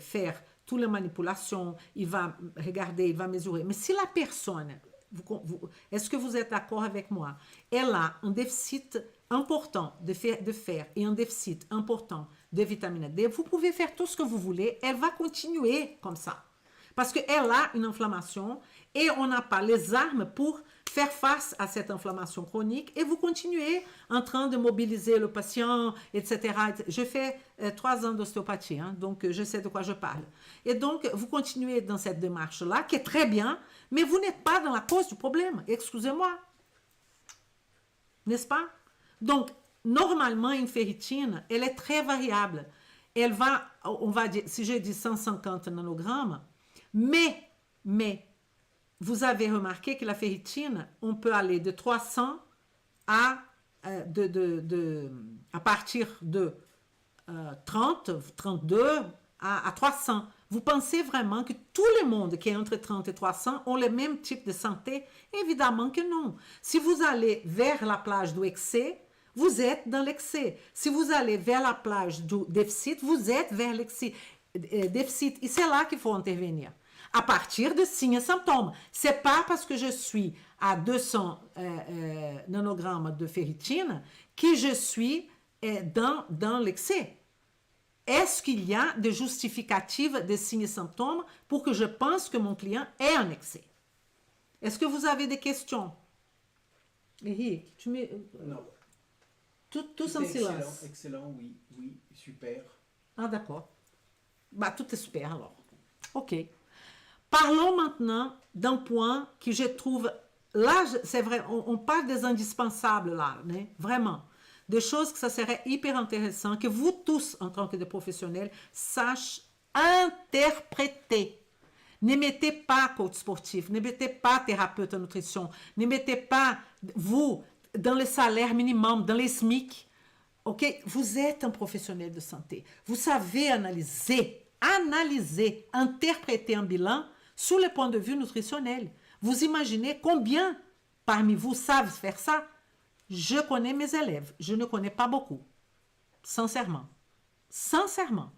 faire toutes les manipulations, il va regarder, il va mesurer. Mais si la personne, est-ce que vous êtes d'accord avec moi, elle a un déficit important de fer et un déficit important de vitamine D, vous pouvez faire tout ce que vous voulez, elle va continuer comme ça. Parce qu'elle a une inflammation et on n'a pas les armes pour faire face à cette inflammation chronique et vous continuez en train de mobiliser le patient, etc. Je fais 3 ans d'ostéopathie, hein, donc je sais de quoi je parle. Et donc, vous continuez dans cette démarche-là, qui est très bien, mais vous n'êtes pas dans la cause du problème, excusez-moi. N'est-ce pas? Donc, normalement, une ferritine, elle est très variable. Elle va, on va dire, si j'ai dit 150 nanogrammes, mais, vous avez remarqué que la ferritine, on peut aller de 300 à partir de 30, 32 à 300. Vous pensez vraiment que tout le monde qui est entre 30 et 300 ont le même type de santé? Évidemment que non. Si vous allez vers la plage du excès, vous êtes dans l'excès. Si vous allez vers la plage du déficit, vous êtes vers l'excès. Déficit. Et c'est là qu'il faut intervenir. À partir de signes et symptômes. Ce n'est pas parce que je suis à 200 nanogrammes de ferritine que je suis dans l'excès? Est-ce qu'il y a des justificatifs des signes et symptômes pour que je pense que mon client est en excès? Est-ce que vous avez des questions? Henrique, tu mets... Non. Tous en silence. Excellent, oui, oui, super. Ah, d'accord. Bah, tout est super alors. OK. Parlons maintenant d'un point que je trouve... Là, c'est vrai, on parle des indispensables là, né? Vraiment. Des choses que ça serait hyper intéressant que vous tous, en tant que des professionnels, sachiez interpréter. Ne mettez pas coach sportif, ne mettez pas thérapeute en nutrition, ne mettez pas vous dans le salaire minimum, dans les SMIC. OK? Vous êtes un professionnel de santé. Vous savez analyser, interpréter un bilan sous le point de vue nutritionnel. Vous imaginez combien parmi vous savent faire ça? Je connais mes élèves, je ne connais pas beaucoup. Sincèrement. Sincèrement.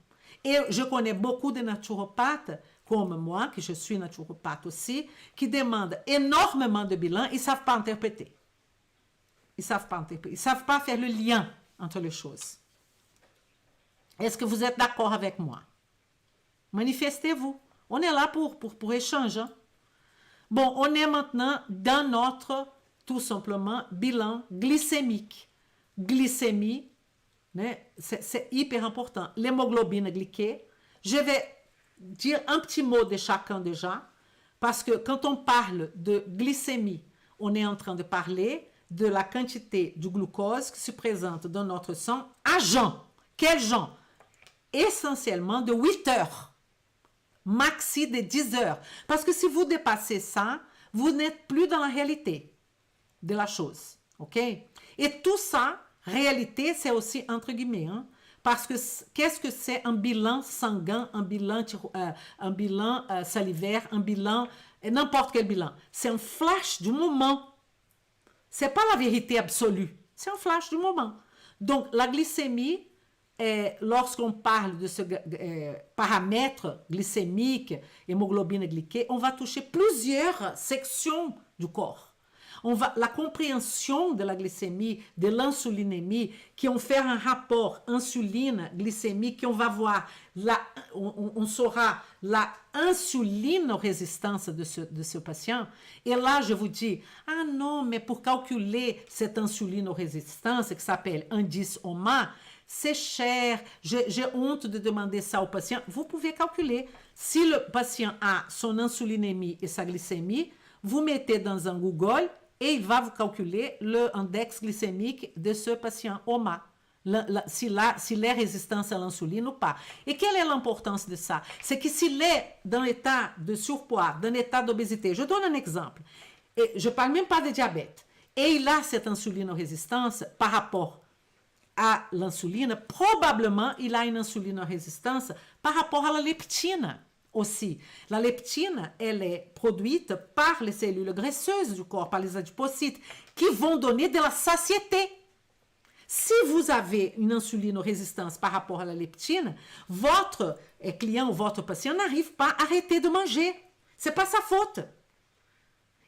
Et je connais beaucoup de naturopathes comme moi, que je suis naturopathe aussi, qui demandent énormément de bilans, ils ne savent pas interpréter. Ils ne savent pas interpréter. Ils ne savent pas faire le lien entre les choses. Est-ce que vous êtes d'accord avec moi? Manifestez-vous. On est là pour échanger. Hein? Bon, on est maintenant dans notre, tout simplement, bilan glycémique. Glycémie, c'est hyper important. L'hémoglobine glyquée. Je vais dire un petit mot de chacun déjà, parce que quand on parle de glycémie, on est en train de parler de la quantité du glucose qui se présente dans notre sang à jeun. Quel jeun? Essentiellement de 8 heures. Maxi de 10 heures. Parce que si vous dépassez ça, vous n'êtes plus dans la réalité de la chose. OK? Et tout ça, réalité, c'est aussi entre guillemets. Hein? Parce que qu'est-ce que c'est un bilan sanguin, un bilan salivaire, un bilan, n'importe quel bilan? C'est un flash du moment. C'est pas la vérité absolue. C'est un flash du moment. Donc, la glycémie, lorsqu'on parle de ce paramètre glycémique, hémoglobine glyquée, on va toucher plusieurs sections du corps. La compréhension de la glycémie, de l'insulinémie, qui ont fait un rapport insuline-glycémie, qui on va voir, on saura la insulinorésistance de ce patient. Et là, je vous dis, ah non, mais pour calculer cette insulinorésistance, qui s'appelle indice OMA, c'est cher, j'ai honte de demander ça au patient. Vous pouvez calculer. Si le patient a son insulinémie et sa glycémie, vous mettez dans un Google et il va vous calculer l'index glycémique de ce patient OMA, s'il est résistant à l'insuline ou pas. Et quelle est l'importance de ça? C'est que s'il est dans l'état de surpoids, dans l'état d'obésité, je donne un exemple, et je ne parle même pas de diabète, et il a cette insulinorésistance par rapport à l'insuline, probablement il a une insulinorésistance par rapport à la leptine aussi. La leptine, elle est produite par les cellules graisseuses du corps, par les adipocytes, qui vont donner de la satiété. Si vous avez une insulinorésistance par rapport à la leptine, votre client ou votre patient n'arrive pas à arrêter de manger. Ce n'est pas sa faute.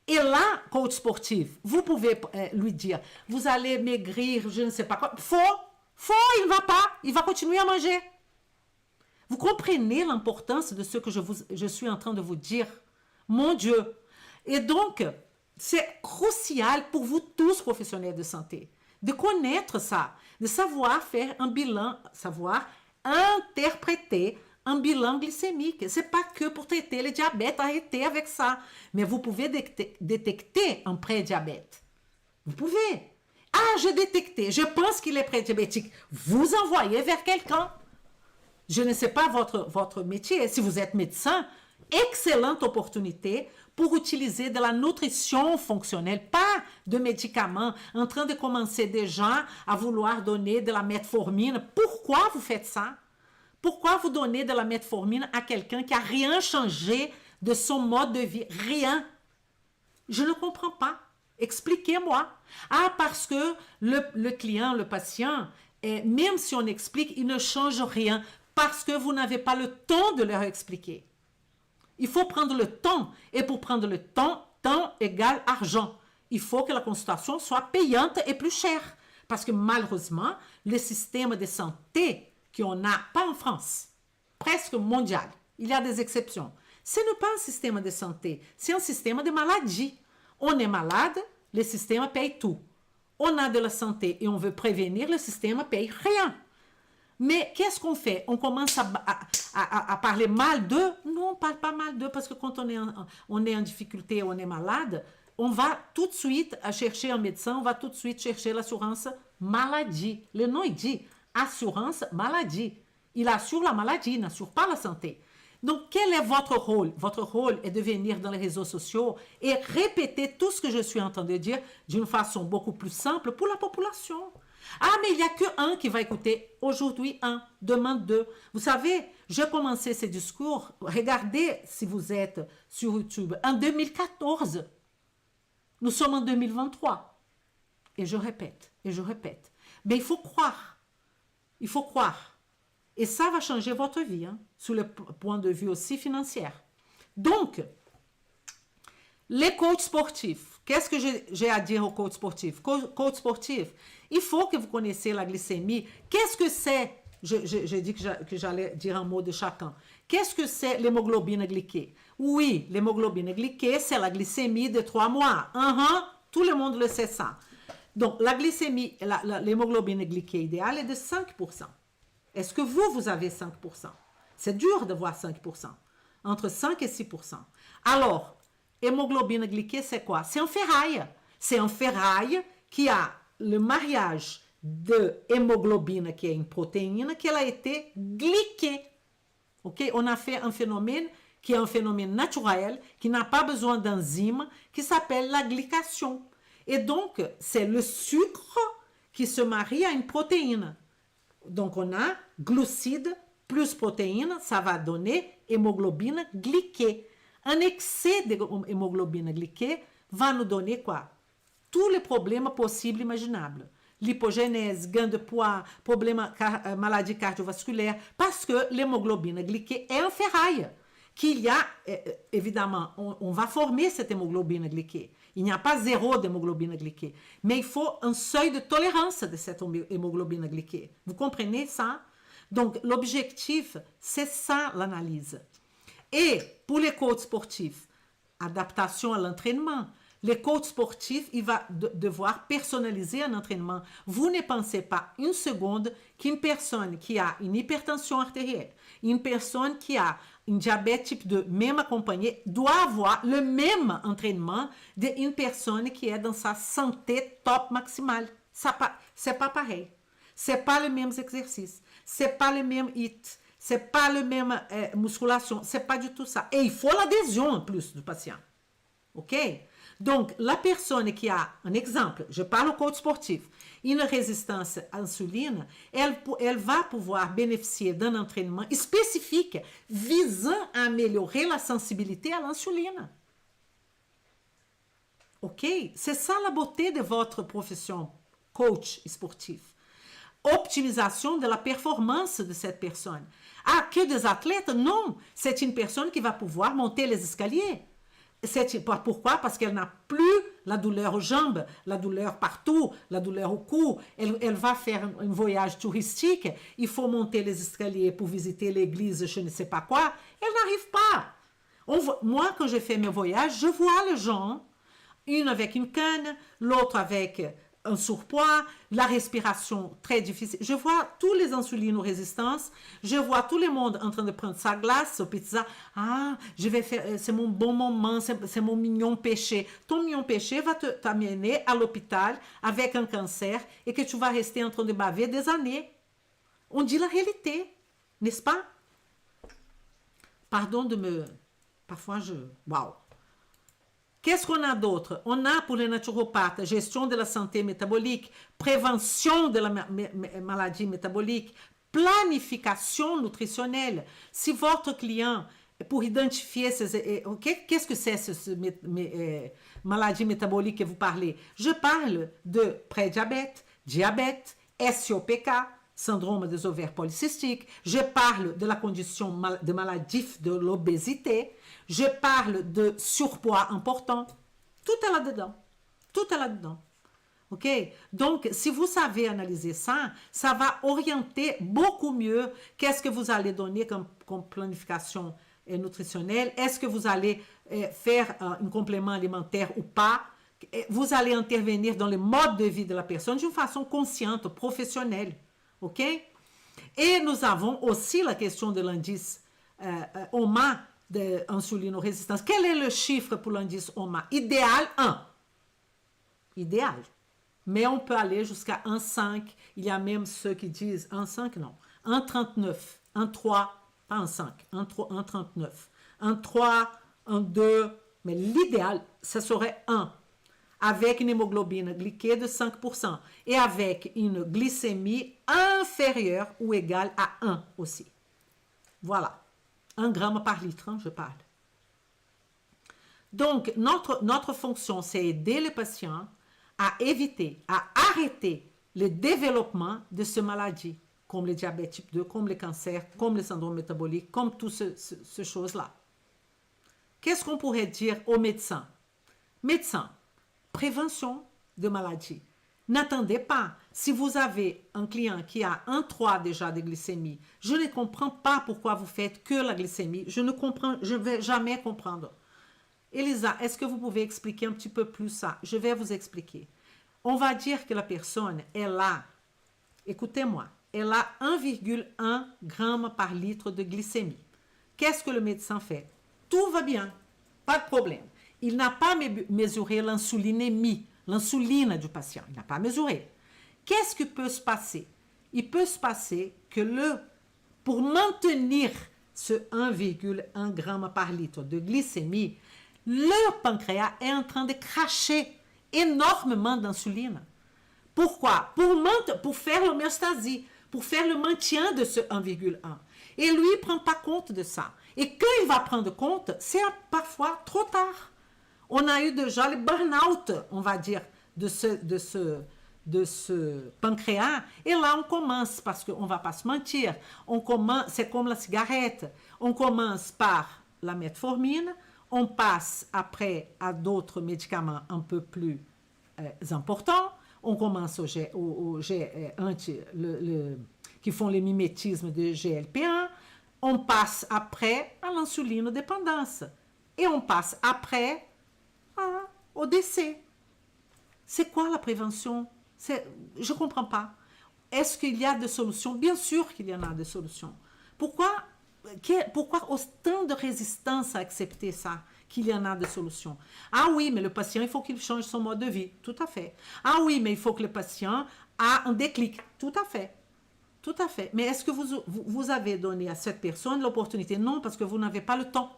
Et là, coach sportif, vous pouvez lui dire, vous allez maigrir, je ne sais pas quoi. Faux, il ne va pas. Il va continuer à manger. Vous comprenez l'importance de ce que je suis en train de vous dire? Mon Dieu! Et donc, c'est crucial pour vous tous, professionnels de santé, de connaître ça, de savoir faire un bilan, savoir interpréter un bilan glycémique. Ce n'est pas que pour traiter le diabète, arrêtez avec ça. Mais vous pouvez détecter un prédiabète. Vous pouvez. Ah, j'ai détecté, je pense qu'il est prédiabétique. Vous envoyez vers quelqu'un. Je ne sais pas votre métier. Si vous êtes médecin, excellente opportunité pour utiliser de la nutrition fonctionnelle, pas de médicaments, en train de commencer déjà à vouloir donner de la metformine. Pourquoi vous faites ça? Pourquoi vous donnez de la metformine à quelqu'un qui n'a rien changé de son mode de vie? Rien. Je ne comprends pas. Expliquez-moi. Ah, parce que le client, le patient, même si on explique, il ne change rien parce que vous n'avez pas le temps de leur expliquer. Il faut prendre le temps. Et pour prendre le temps, temps égale argent. Il faut que la consultation soit payante et plus chère. Parce que malheureusement, le système de santé qu'on a, pas en France, presque mondial, il y a des exceptions, ce n'est pas un système de santé, c'est un système de maladie. On est malade, le système paye tout. On a de la santé et on veut prévenir, le système paye rien. Mais qu'est-ce qu'on fait? On commence à parler mal d'eux? Non, on ne parle pas mal d'eux parce que quand on est en difficulté, on est malade, on va tout de suite chercher un médecin, on va tout de suite chercher l'assurance maladie. Le nom, il dit assurance maladie. Il assure la maladie, il n'assure pas la santé. Donc, quel est votre rôle? Votre rôle est de venir dans les réseaux sociaux et répéter tout ce que je suis en train de dire d'une façon beaucoup plus simple pour la population. Ah, mais il n'y a qu'un qui va écouter. Aujourd'hui, un, demain, deux. Vous savez, j'ai commencé ces discours. Regardez si vous êtes sur YouTube. En 2014, nous sommes en 2023. Et je répète, et je répète. Mais il faut croire. Il faut croire. Et ça va changer votre vie, hein, sous le point de vue aussi financier. Donc, les coachs sportifs. Qu'est-ce que j'ai à dire aux coachs sportifs? Coach sportif, il faut que vous connaissiez la glycémie. Qu'est-ce que c'est? J'ai dit que j'allais dire un mot de chacun. Qu'est-ce que c'est l'hémoglobine glyquée? Oui, l'hémoglobine glyquée, c'est la glycémie de 3 mois. Tout le monde le sait ça. Donc, la glycémie, l'hémoglobine glyquée idéale est de 5%. Est-ce que vous avez 5%? C'est dur d'avoir 5%. Entre 5 et 6%. Alors, hémoglobine glyquée, c'est quoi? C'est un ferraille. C'est un ferraille qui a le mariage de hémoglobine, qui est une protéine, qui a été glyquée. Ok? On a fait un phénomène qui est un phénomène naturel, qui n'a pas besoin d'enzymes, qui s'appelle la glycation. Et donc, c'est le sucre qui se marie à une protéine. Donc, on a glucides plus protéines, ça va donner hémoglobine glyquée. Un excès d'hémoglobine glyquée va nous donner quoi? Tous les problèmes possibles, imaginables. L'hypogénèse, gain de poids, problèmes, maladie cardiovasculaire, parce que l'hémoglobine glyquée est un ferraille. Qu'il y a, évidemment, on va former cette hémoglobine glyquée. Il n'y a pas zéro d'hémoglobine glyquée. Mais il faut un seuil de tolérance de cette hémoglobine glyquée. Vous comprenez ça? Donc, l'objectif, c'est ça l'analyse. Et pour les coachs sportifs, adaptation à l'entraînement. Les coachs sportifs, il va devoir personnaliser un entraînement. Vous ne pensez pas une seconde qu'une personne qui a une hypertension artérielle, une personne qui a un diabète type 2, même accompagné, doit avoir le même entraînement d'une personne qui est dans sa santé top maximale. C'est pas pareil. C'est pas le même exercice. C'est pas le même HIIT. C'est pas le même musculation. C'est pas du tout ça. Et il faut l'adhésion en plus du patient. OK? Donc, la personne qui a, un exemple, je parle au coach sportif, une résistance à l'insuline, elle va pouvoir bénéficier d'un entraînement spécifique visant à améliorer la sensibilité à l'insuline. OK? C'est ça la beauté de votre profession, coach sportif. Optimisation de la performance de cette personne. Ah, que des athlètes? Non, c'est une personne qui va pouvoir monter les escaliers. Pourquoi? Parce qu'elle n'a plus la douleur aux jambes, la douleur partout, la douleur au cou. Elle va faire un voyage touristique. Il faut monter les escaliers pour visiter l'église, je ne sais pas quoi. Elle n'arrive pas. Moi, quand je fais mes voyages, je vois les gens, une avec une canne, l'autre avec un surpoids, la respiration très difficile. Je vois tous les insulino-résistances, je vois tout le monde en train de prendre sa glace, au pizza. Ah, je vais faire, c'est mon bon moment, c'est mon mignon péché. Ton mignon péché va t'amener à l'hôpital avec un cancer et que tu vas rester en train de baver des années. On dit la réalité, n'est-ce pas? Pardon de me... Parfois, Waouh! Qu'est-ce qu'on a d'autre? On a pour les naturopathes gestion de la santé métabolique, prévention de la maladie métabolique, planification nutritionnelle. Si votre client, pour identifier qu'est-ce que c'est cette maladie métabolique que vous parlez? Je parle de prédiabète, diabète, SIOPK, syndrome des ovaires polycystiques. Je parle de la condition de maladie de l'obésité. Je parle de surpoids important. Tout est là-dedans. Tout est là-dedans. OK? Donc, si vous savez analyser ça, ça va orienter beaucoup mieux qu'est-ce que vous allez donner comme planification nutritionnelle. Est-ce que vous allez faire un complément alimentaire ou pas? Vous allez intervenir dans le mode de vie de la personne d'une façon consciente, professionnelle. OK? Et nous avons aussi la question de l'indice OMA d'insulinorésistance. Quel est le chiffre pour l'indice OMA? Idéal, 1. Idéal. Mais on peut aller jusqu'à 1,5. Il y a même ceux qui disent 1,5, non. 1,39, 1,3, pas 1,5, 1,39, 1,3, 1,2. Mais l'idéal, ce serait 1. Avec une hémoglobine glyquée de 5% et avec une glycémie inférieure ou égale à 1 aussi. Voilà. 1 gramme par litre, je parle. Donc, notre fonction, c'est aider les patients à éviter, à arrêter le développement de ces maladies, comme le diabète type 2, comme le cancer, comme le syndrome métabolique, comme toutes ces choses-là. Qu'est-ce qu'on pourrait dire aux médecins? Médecins, prévention de maladies. N'attendez pas. Si vous avez un client qui a 1,3 déjà de glycémie, je ne comprends pas pourquoi vous faites que la glycémie. Je ne vais jamais comprendre. Elisa, est-ce que vous pouvez expliquer un petit peu plus ça? Je vais vous expliquer. On va dire que la personne, elle a, écoutez-moi, elle a 1,1 gramme par litre de glycémie. Qu'est-ce que le médecin fait? Tout va bien, pas de problème. Il n'a pas mesuré l'insulinémie, l'insuline du patient. Il n'a pas mesuré. Qu'est-ce qui peut se passer? Il peut se passer que pour maintenir ce 1,1 gramme par litre de glycémie, le pancréas est en train de cracher énormément d'insuline. Pourquoi? Pour faire l'homéostasie, pour faire le maintien de ce 1,1. Et lui, il ne prend pas compte de ça. Et quand il va prendre compte, c'est parfois trop tard. On a eu déjà le burn-out, on va dire, de ce pancréas. Et là, on commence, parce qu'on ne va pas se mentir, c'est comme la cigarette. On commence par la metformine, on passe après à d'autres médicaments un peu plus importants. On commence qui font le mimétisme de GLP-1. On passe après à l'insulinodépendance. Et on passe après au décès. C'est quoi la prévention? Je ne comprends pas. Est-ce qu'il y a des solutions? Bien sûr qu'il y en a des solutions. Pourquoi autant de résistance à accepter ça, qu'il y en a des solutions? Ah oui, mais le patient, il faut qu'il change son mode de vie. Tout à fait. Ah oui, mais il faut que le patient ait un déclic. Tout à fait. Tout à fait. Mais est-ce que vous avez donné à cette personne l'opportunité? Non, parce que vous n'avez pas le temps.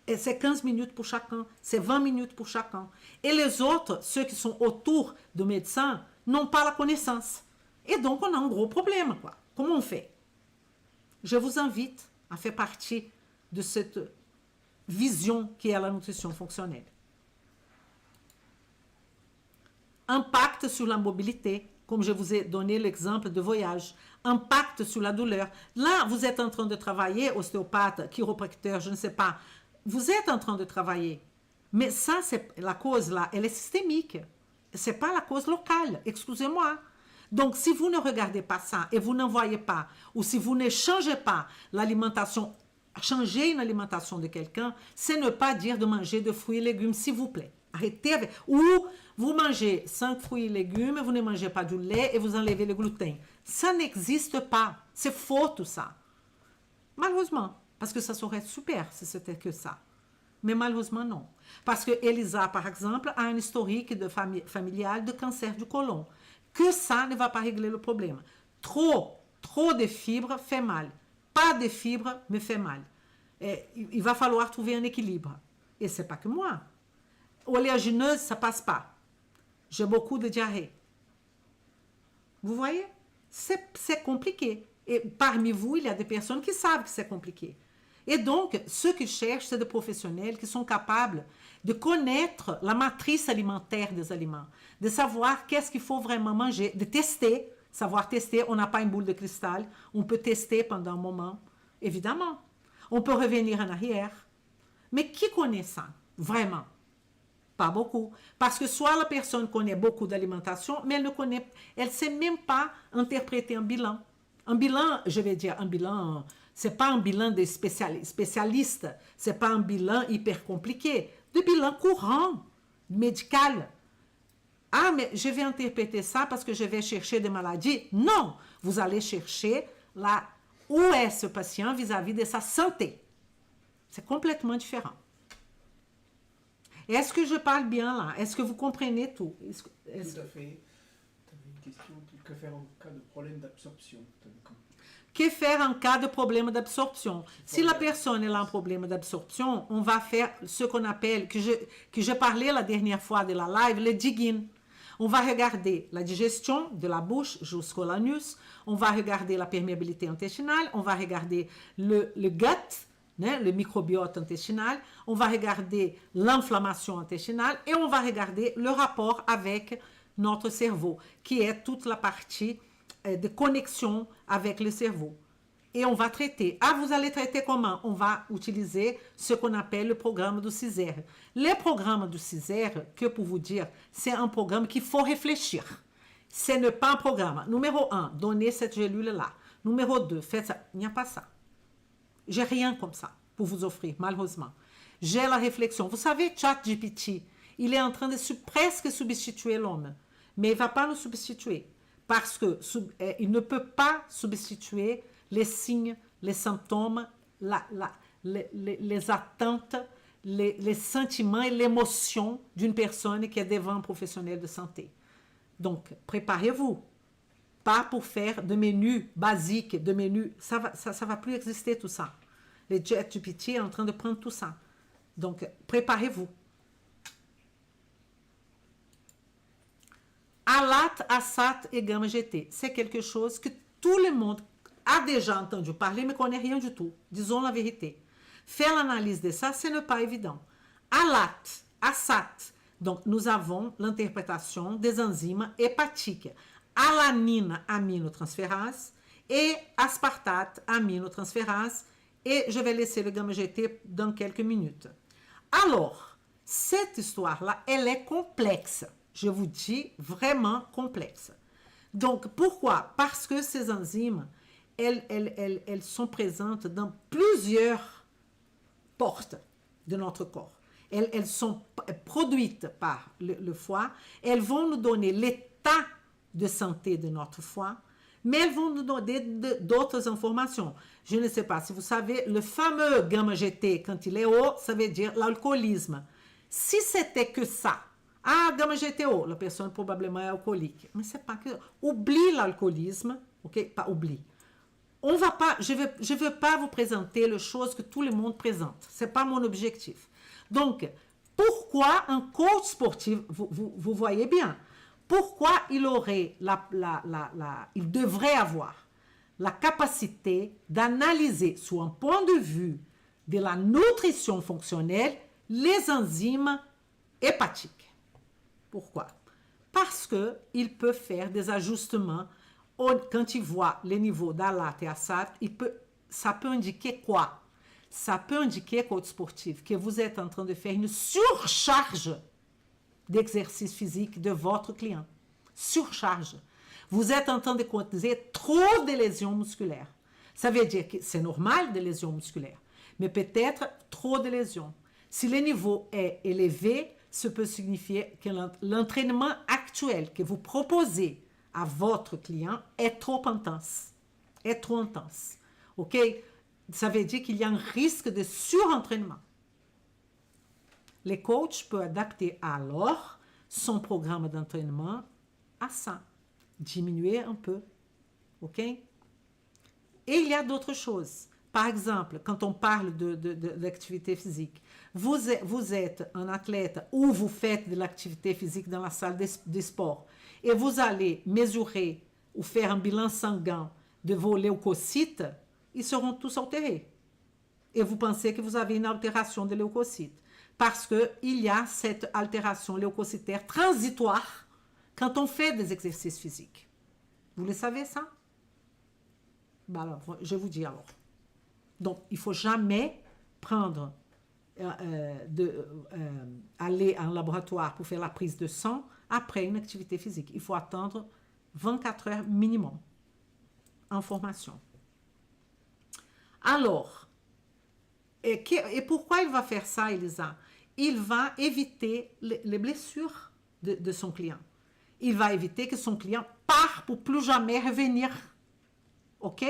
Et c'est 15 minutes pour chacun, c'est 20 minutes pour chacun. Et les autres, ceux qui sont autour du médecin, n'ont pas la connaissance. Et donc, on a un gros problème, quoi. Comment on fait? Je vous invite à faire partie de cette vision qui est la nutrition fonctionnelle. Impact sur la mobilité, comme je vous ai donné l'exemple de voyage. Impact sur la douleur. Là, vous êtes en train de travailler, ostéopathe, chiropracteur, je ne sais pas. Vous êtes en train de travailler. Mais ça, c'est la cause là, elle est systémique. Ce n'est pas la cause locale, excusez-moi. Donc, si vous ne regardez pas ça et vous n'en voyez pas, ou si vous ne changez pas l'alimentation, changer une alimentation de quelqu'un, c'est ne pas dire de manger de fruits et légumes, s'il vous plaît. Arrêtez avec... Ou vous mangez 5 fruits et légumes, vous ne mangez pas du lait et vous enlevez le gluten. Ça n'existe pas. C'est faux tout ça. Malheureusement. Parce que ça serait super si c'était que ça. Mais malheureusement, non. Parce que Elisa, par exemple, a un historique familial de cancer du côlon. Que ça ne va pas régler le problème. Trop de fibres fait mal. Pas de fibres me fait mal. Et il va falloir trouver un équilibre. Et ce n'est pas que moi. Oléagineuse, ça ne passe pas. J'ai beaucoup de diarrhée. Vous voyez? C'est compliqué. Et parmi vous, il y a des personnes qui savent que c'est compliqué. Et donc, ceux qui cherchent, c'est des professionnels qui sont capables de connaître la matrice alimentaire des aliments, de savoir qu'est-ce qu'il faut vraiment manger, de tester, savoir tester. On n'a pas une boule de cristal, on peut tester pendant un moment, évidemment. On peut revenir en arrière. Mais qui connaît ça, vraiment? Pas beaucoup. Parce que soit la personne connaît beaucoup d'alimentation, mais elle sait même pas interpréter un bilan. Un bilan, je vais dire, un bilan, c'est pas un bilan des spécialistes, c'est pas un bilan hyper compliqué, de bilan courant, médical. Ah, mais je vais interpréter ça parce que je vais chercher des maladies. Non, vous allez chercher où est ce patient vis-à-vis de sa santé. C'est complètement différent. Est-ce que je parle bien là? Est-ce que vous comprenez tout? Tout à fait. Tu avais une question, que faire en cas de problème d'absorption? Que faire en cas de problème d'absorption? Si la personne a un problème d'absorption, on va faire ce qu'on appelle, que je parlais la dernière fois de la live, le digging. On va regarder la digestion de la bouche jusqu'au l'anus, on va regarder la perméabilité intestinale, on va regarder le gut, le microbiote intestinal, on va regarder l'inflammation intestinale et on va regarder le rapport avec notre cerveau, qui est toute la partie de connexion avec le cerveau. Et on va traiter. Ah, vous allez traiter comment? On va utiliser ce qu'on appelle le programme du CISER. Le programme du CISER, que pour vous dire, c'est un programme qu'il faut réfléchir. Ce n'est pas un programme. Numéro 1, donnez cette gélule-là. Numéro 2, faites ça. Il n'y a pas ça. J'ai rien comme ça pour vous offrir, malheureusement. J'ai la réflexion. Vous savez, ChatGPT, il est en train de presque substituer l'homme. Mais il ne va pas nous substituer. Parce qu'il ne peut pas substituer les signes, les symptômes, les attentes, les sentiments et l'émotion d'une personne qui est devant un professionnel de santé. Donc, préparez-vous. Pas pour faire de menus basiques, de menus. Ça va plus exister tout ça. Les ChatGPT est en train de prendre tout ça. Donc, préparez-vous. ALAT, ASAT et gamma GT, c'est quelque chose que tout le monde a déjà entendu parler, mais connaît rien du tout. Disons la vérité. Faire l'analyse de ça, ce n'est pas évident. ALAT, ASAT, donc nous avons l'interprétation des enzymes hépatiques. Alanine aminotransférase et aspartate aminotransférase. Et je vais laisser le gamma GT dans quelques minutes. Alors, cette histoire-là, elle est complexe. Je vous dis, vraiment complexe. Donc, pourquoi? Parce que ces enzymes, elles sont présentes dans plusieurs portes de notre corps. Elles sont produites par le foie. Elles vont nous donner l'état de santé de notre foie, mais elles vont nous donner d'autres informations. Je ne sais pas si vous savez, le fameux gamma GT, quand il est haut, ça veut dire l'alcoolisme. Si c'était que ça, gamma GT haut, la personne probablement est alcoolique. Mais c'est pas que... Oublie l'alcoolisme, ok? Pas oublie. On va pas, je veux pas vous présenter les choses que tout le monde présente. C'est pas mon objectif. Donc, pourquoi un coach sportif, vous voyez bien, pourquoi il aurait il devrait avoir la capacité d'analyser sous un point de vue de la nutrition fonctionnelle les enzymes hépatiques. Pourquoi? Parce qu'il peut faire des ajustements quand il voit les niveaux d'ALAT et ASAT, ça peut indiquer quoi? Ça peut indiquer, coach sportif, que vous êtes en train de faire une surcharge d'exercice physique de votre client. Surcharge. Vous êtes en train de causer trop de lésions musculaires. Ça veut dire que c'est normal des lésions musculaires, mais peut-être trop de lésions. Si le niveau est élevé, ça peut signifier que l'entraînement actuel que vous proposez à votre client est trop intense. Est trop intense. OK? Ça veut dire qu'il y a un risque de surentraînement. Le coach peut adapter alors son programme d'entraînement à ça. Diminuer un peu. OK? Et il y a d'autres choses. Par exemple, quand on parle de l'activité physique, vous êtes un athlète ou vous faites de l'activité physique dans la salle de sport et vous allez mesurer ou faire un bilan sanguin de vos leucocytes, ils seront tous altérés. Et vous pensez que vous avez une altération de leucocytes. Parce qu'il y a cette altération leucocytaire transitoire quand on fait des exercices physiques. Vous le savez ça? Ben alors, je vous dis alors. Donc, il ne faut jamais prendre aller en laboratoire pour faire la prise de sang après une activité physique. Il faut attendre 24 heures minimum en formation. Alors, et pourquoi il va faire ça, Elisa? Il va éviter les blessures de son client. Il va éviter que son client parte pour plus jamais revenir. OK?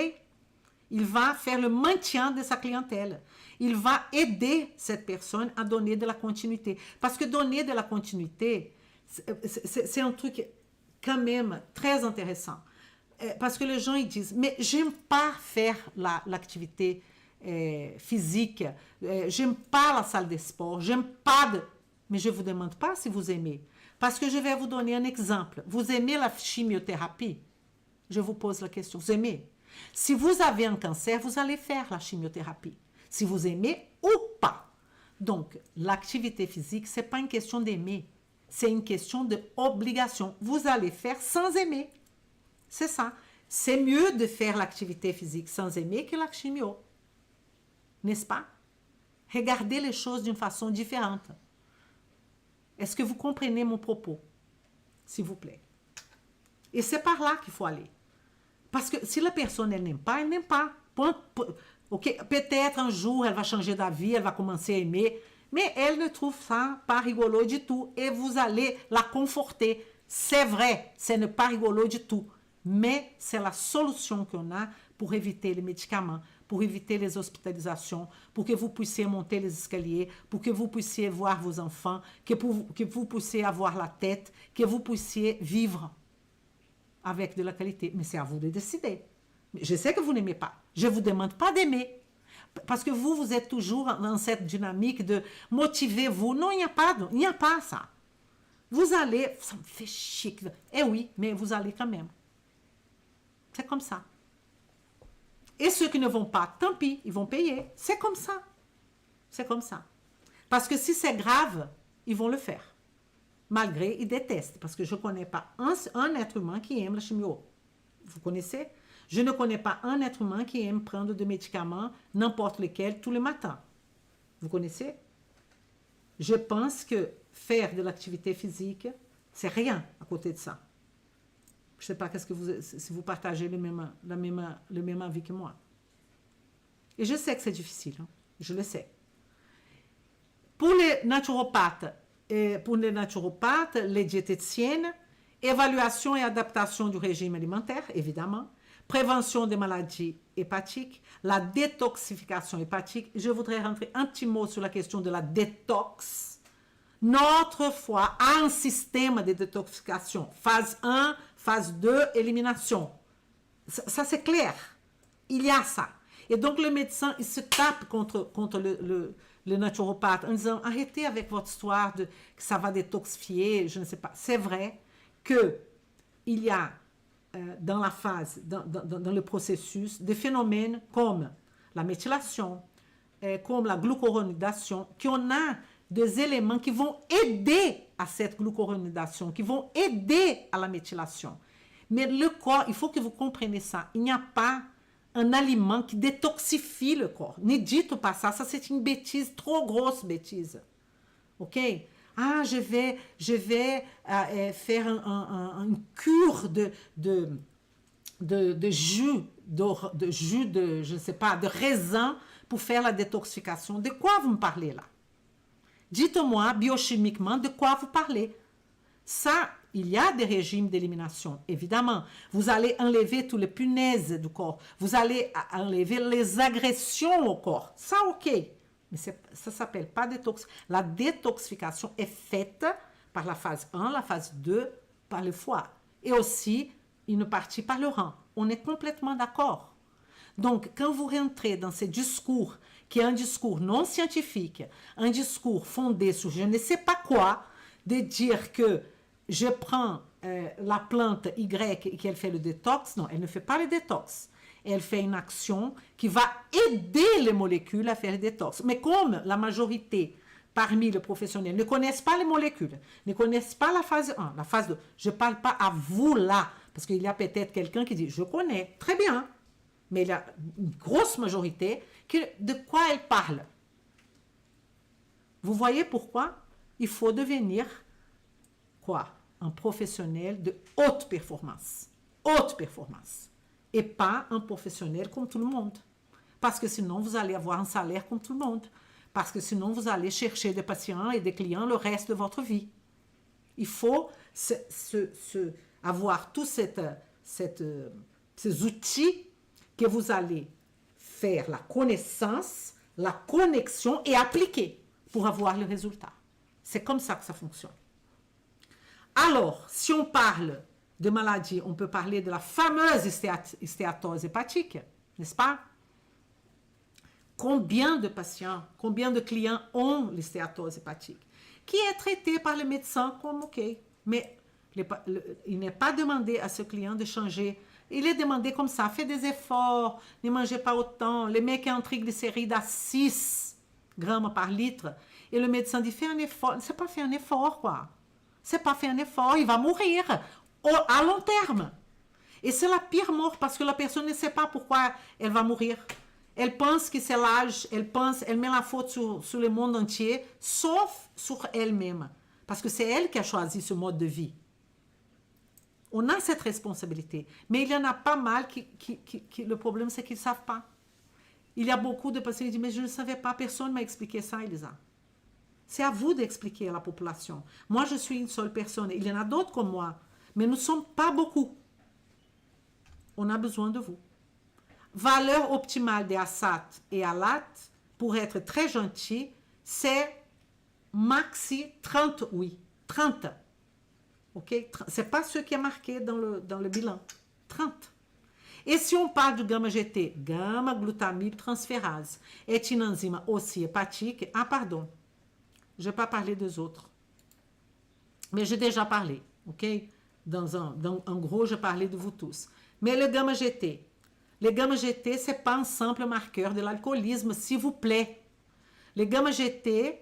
Il va faire le maintien de sa clientèle. Il va aider cette personne à donner de la continuité. Parce que donner de la continuité, c'est un truc quand même très intéressant. Parce que les gens ils disent, mais j'aime pas faire l'activité physique, j'aime pas la salle de sport, j'aime pas de... Mais je ne vous demande pas si vous aimez. Parce que je vais vous donner un exemple. Vous aimez la chimiothérapie? Je vous pose la question, vous aimez? Si vous avez un cancer, vous allez faire la chimiothérapie. Si vous aimez ou pas. Donc, l'activité physique, ce n'est pas une question d'aimer. C'est une question d'obligation. Vous allez faire sans aimer. C'est ça. C'est mieux de faire l'activité physique sans aimer que la chimio. N'est-ce pas? Regardez les choses d'une façon différente. Est-ce que vous comprenez mon propos? S'il vous plaît. Et c'est par là qu'il faut aller. Parce que si la personne, elle n'aime pas, elle n'aime pas. Okay? Peut-être un jour, elle va changer d'avis, elle va commencer à aimer, mais elle ne trouve ça pas rigolo du tout. Et vous allez la conforter. C'est vrai, ce n'est pas rigolo du tout. Mais c'est la solution qu'on a pour éviter les médicaments, pour éviter les hospitalisations, pour que vous puissiez monter les escaliers, pour que vous puissiez voir vos enfants, que vous puissiez avoir la tête, que vous puissiez vivre avec de la qualité. Mais c'est à vous de décider. Je sais que vous n'aimez pas. Je ne vous demande pas d'aimer. Parce que vous êtes toujours dans cette dynamique de motivez-vous. Non, il n'y a pas ça. Vous allez, ça me fait chier. Eh oui, mais vous allez quand même. C'est comme ça. Et ceux qui ne vont pas, tant pis, ils vont payer. C'est comme ça. C'est comme ça. Parce que si c'est grave, ils vont le faire. Malgré, ils détestent. Parce que je ne connais pas un être humain qui aime la chimio. Vous connaissez? Je ne connais pas un être humain qui aime prendre des médicaments, n'importe lesquels, tous les matins. Vous connaissez? Je pense que faire de l'activité physique, c'est rien à côté de ça. Je ne sais pas si vous partagez le même avis que moi. Et je sais que c'est difficile. Hein? Je le sais. Pour les naturopathes, les diététiciennes, évaluation et adaptation du régime alimentaire, évidemment, prévention des maladies hépatiques, la détoxification hépatique. Je voudrais rentrer un petit mot sur la question de la détox. Notre foie a un système de détoxification. Phase 1, phase 2, élimination. Ça c'est clair. Il y a ça. Et donc le médecin, il se tape contre le naturopathe en disant arrêtez avec votre histoire que ça va détoxifier, je ne sais pas. C'est vrai qu'il y a dans la phase, dans le processus, des phénomènes comme la méthylation, comme la glucuronidation, qu'on a des éléments qui vont aider à cette glucuronidation, qui vont aider à la méthylation. Mais le corps, il faut que vous compreniez ça. Il n'y a pas un aliment qui détoxifie le corps. Ne dites pas ça, ça c'est une bêtise, trop grosse bêtise. OK? Ah, je vais faire une cure de jus, je ne sais pas, de raisin pour faire la détoxification. De quoi vous me parlez là? Dites-moi biochimiquement de quoi vous parlez. Ça, il y a des régimes d'élimination, évidemment. Vous allez enlever toutes les punaises du corps. Vous allez enlever les agressions au corps. Ça, OK. Mais ça ne s'appelle pas détox. La détoxification est faite par la phase 1, la phase 2, par le foie. Et aussi, une partie par le rein. On est complètement d'accord. Donc, quand vous rentrez dans ce discours, qui est un discours non scientifique, un discours fondé sur je ne sais pas quoi, de dire que je prends la plante Y et qu'elle fait le détox. Non, elle ne fait pas le détox. Elle fait une action qui va aider les molécules à faire le détox. Mais comme la majorité parmi les professionnels ne connaissent pas les molécules, ne connaissent pas la phase 1, la phase 2, je ne parle pas à vous là, parce qu'il y a peut-être quelqu'un qui dit, je connais, très bien, mais il y a une grosse majorité, de quoi elle parle? Vous voyez pourquoi il faut devenir quoi? Un professionnel de haute performance. Haute performance. Et pas un professionnel comme tout le monde. Parce que sinon, vous allez avoir un salaire comme tout le monde. Parce que sinon, vous allez chercher des patients et des clients le reste de votre vie. Il faut avoir tous ces outils que vous allez faire la connaissance, la connexion et appliquer pour avoir le résultat. C'est comme ça que ça fonctionne. Alors, si on parle de maladie, on peut parler de la fameuse stéatose hépatique, n'est-ce pas? Combien de patients, combien de clients ont l'stéatose hépatique, qui est traitée par le médecin comme OK. Mais il n'est pas demandé à ce client de changer. Il est demandé comme ça, faites des efforts, ne mangez pas autant. Le mec est en triglycérides à 6 grammes par litre. Et le médecin dit, fais un effort. C'est pas fait un effort, quoi. C'est pas fait un effort, il va mourir à long terme. Et c'est la pire mort parce que la personne ne sait pas pourquoi elle va mourir. Elle pense que c'est l'âge, elle met la faute sur le monde entier, sauf sur elle-même. Parce que c'est elle qui a choisi ce mode de vie. On a cette responsabilité. Mais il y en a pas mal le problème, c'est qu'ils ne savent pas. Il y a beaucoup de patients qui disent, mais je ne savais pas, personne ne m'a expliqué ça, Elisa. C'est à vous d'expliquer à la population. Moi, je suis une seule personne. Il y en a d'autres comme moi. Mais nous ne sommes pas beaucoup. On a besoin de vous. Valeur optimale des ASAT et ALAT, pour être très gentil, c'est maxi 30, oui. 30. OK? Ce n'est pas ce qui est marqué dans le bilan. 30. Et si on parle du gamma-GT, gamma-glutamide transférase, est une enzyme aussi hépatique. Ah, pardon. Je n'ai pas parlé des autres. Mais j'ai déjà parlé. OK? En gros, je parlais de vous tous. Mais le gamma-GT, le gamma-GT, ce n'est pas un simple marqueur de l'alcoolisme, s'il vous plaît. Le gamma-GT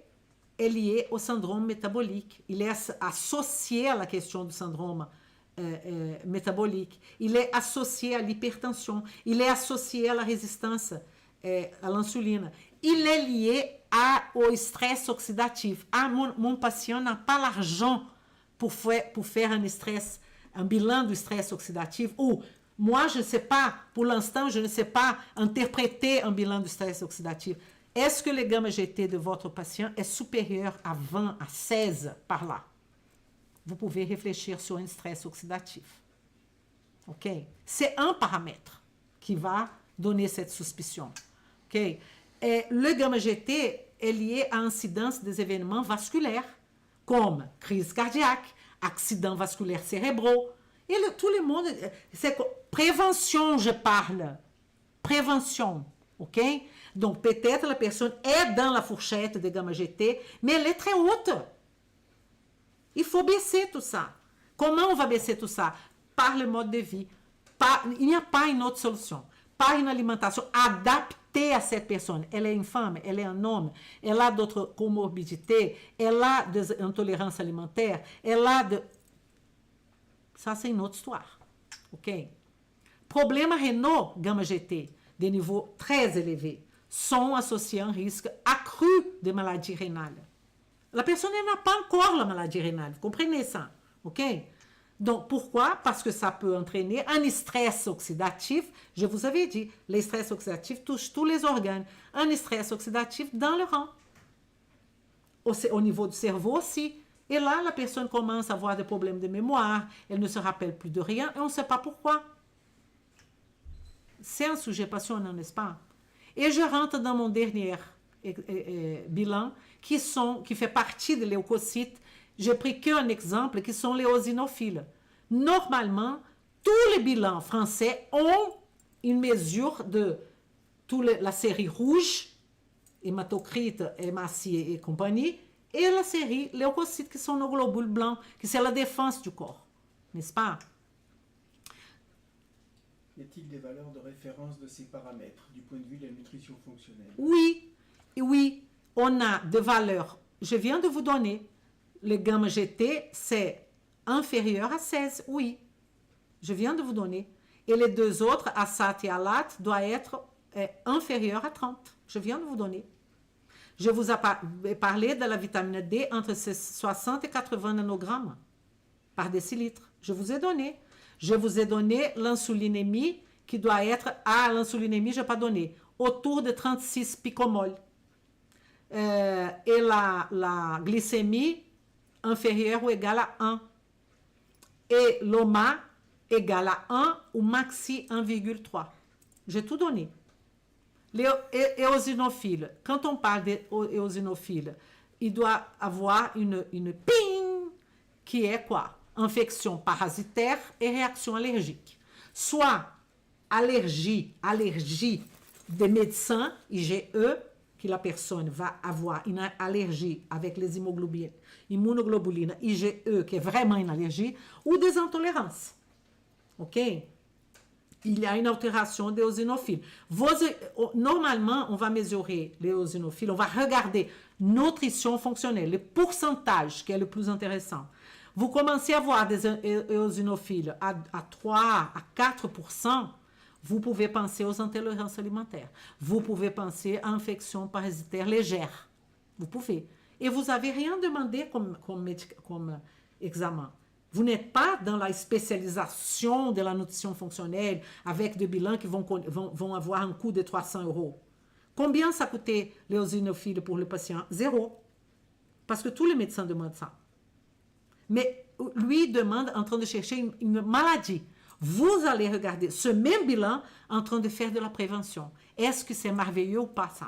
est lié au syndrome métabolique. Il est associé à la question du syndrome métabolique. Il est associé à l'hypertension. Il est associé à la résistance à l'insuline. Il est lié au stress oxydatif. Ah, mon patient n'a pas l'argent pour faire un bilan du stress oxydatif. Ou moi, je ne sais pas, pour l'instant, je ne sais pas interpréter un bilan du stress oxydatif. Est-ce que le gamma-GT de votre patient est supérieur à 20, à 16 par là? Vous pouvez réfléchir sur un stress oxydatif. OK? C'est un paramètre qui va donner cette suspicion. OK? Et le gamma-GT est lié à l'incidence des événements vasculaires, comme crise cardiaque, accidents vasculaires cérébraux. Et tout le monde, c'est prévention, je parle. Prévention, OK? Donc, peut-être la personne est dans la fourchette de gamma-GT, mais elle est très haute. Il faut baisser tout ça. Comment on va baisser tout ça? Par le mode de vie. Il n'y a pas une autre solution. Par une alimentation adaptée à cette personne. Elle est une femme, elle est un homme, elle a d'autres comorbidités, elle a des intolérances alimentaires, elle a de... Ça, c'est une autre histoire. OK? Problèmes rénaux gamma-GT, des niveaux très élevés, sont associés à un risque accru de maladie rénale. La personne n'a pas encore la maladie rénale. Vous comprenez ça? OK? Donc, pourquoi? Parce que ça peut entraîner un stress oxydatif. Je vous avais dit, les stress oxydatifs touchent tous les organes. Un stress oxydatif dans le rein. Au niveau du cerveau aussi. Et là, la personne commence à avoir des problèmes de mémoire. Elle ne se rappelle plus de rien et on ne sait pas pourquoi. C'est un sujet passionnant, n'est-ce pas? Et je rentre dans mon dernier bilan qui fait partie des leucocytes. J'ai pris qu'un exemple qui sont les eosinophiles. Normalement, tous les bilans français ont une mesure de la série rouge, hématocrite, hématie et compagnie, et la série leucocytes qui sont nos globules blancs, qui c'est la défense du corps, n'est-ce pas? Y a-t-il des valeurs de référence de ces paramètres du point de vue de la nutrition fonctionnelle? Oui, on a des valeurs. Je viens de vous donner. Le gamma-GT, c'est inférieur à 16, oui. Je viens de vous donner. Et les deux autres, ASAT et ALAT, doivent être inférieurs à 30. Je viens de vous donner. Je vous ai parlé de la vitamine D entre 60 et 80 nanogrammes par décilitre. Je vous ai donné. Je vous ai donné l'insulinémie qui doit être... Ah, l'insulinémie, je n'ai pas donné. Autour de 36 picomoles. Et la glycémie inférieure ou égale à 1. Et l'OMA égale à 1 ou maxi 1,3. J'ai tout donné. Les éosinophiles, quand on parle d'éosinophiles, il doit avoir une ping qui est quoi? Infection parasitaire et réaction allergique. Soit allergie des médecins, IgE, que la personne va avoir une allergie avec les immunoglobulines IgE, qui est vraiment une allergie, ou des intolérances. OK? Il y a une altération des éosinophiles. Normalement, on va mesurer les éosinophiles, on va regarder nutrition fonctionnelle, le pourcentage qui est le plus intéressant. Vous commencez à avoir des éosinophiles à 3 à 4%, vous pouvez penser aux intolérances alimentaires. Vous pouvez penser à infections parasitaires légères. Vous pouvez. Et vous n'avez rien demandé comme examen. Vous n'êtes pas dans la spécialisation de la nutrition fonctionnelle avec des bilans qui vont avoir un coût de 300 €. Combien ça coûtait l'éosinophiles pour le patient? 0. Parce que tous les médecins demandent ça. Mais lui demande en train de chercher une maladie. Vous allez regarder ce même bilan en train de faire de la prévention. Est-ce que c'est merveilleux ou pas ça?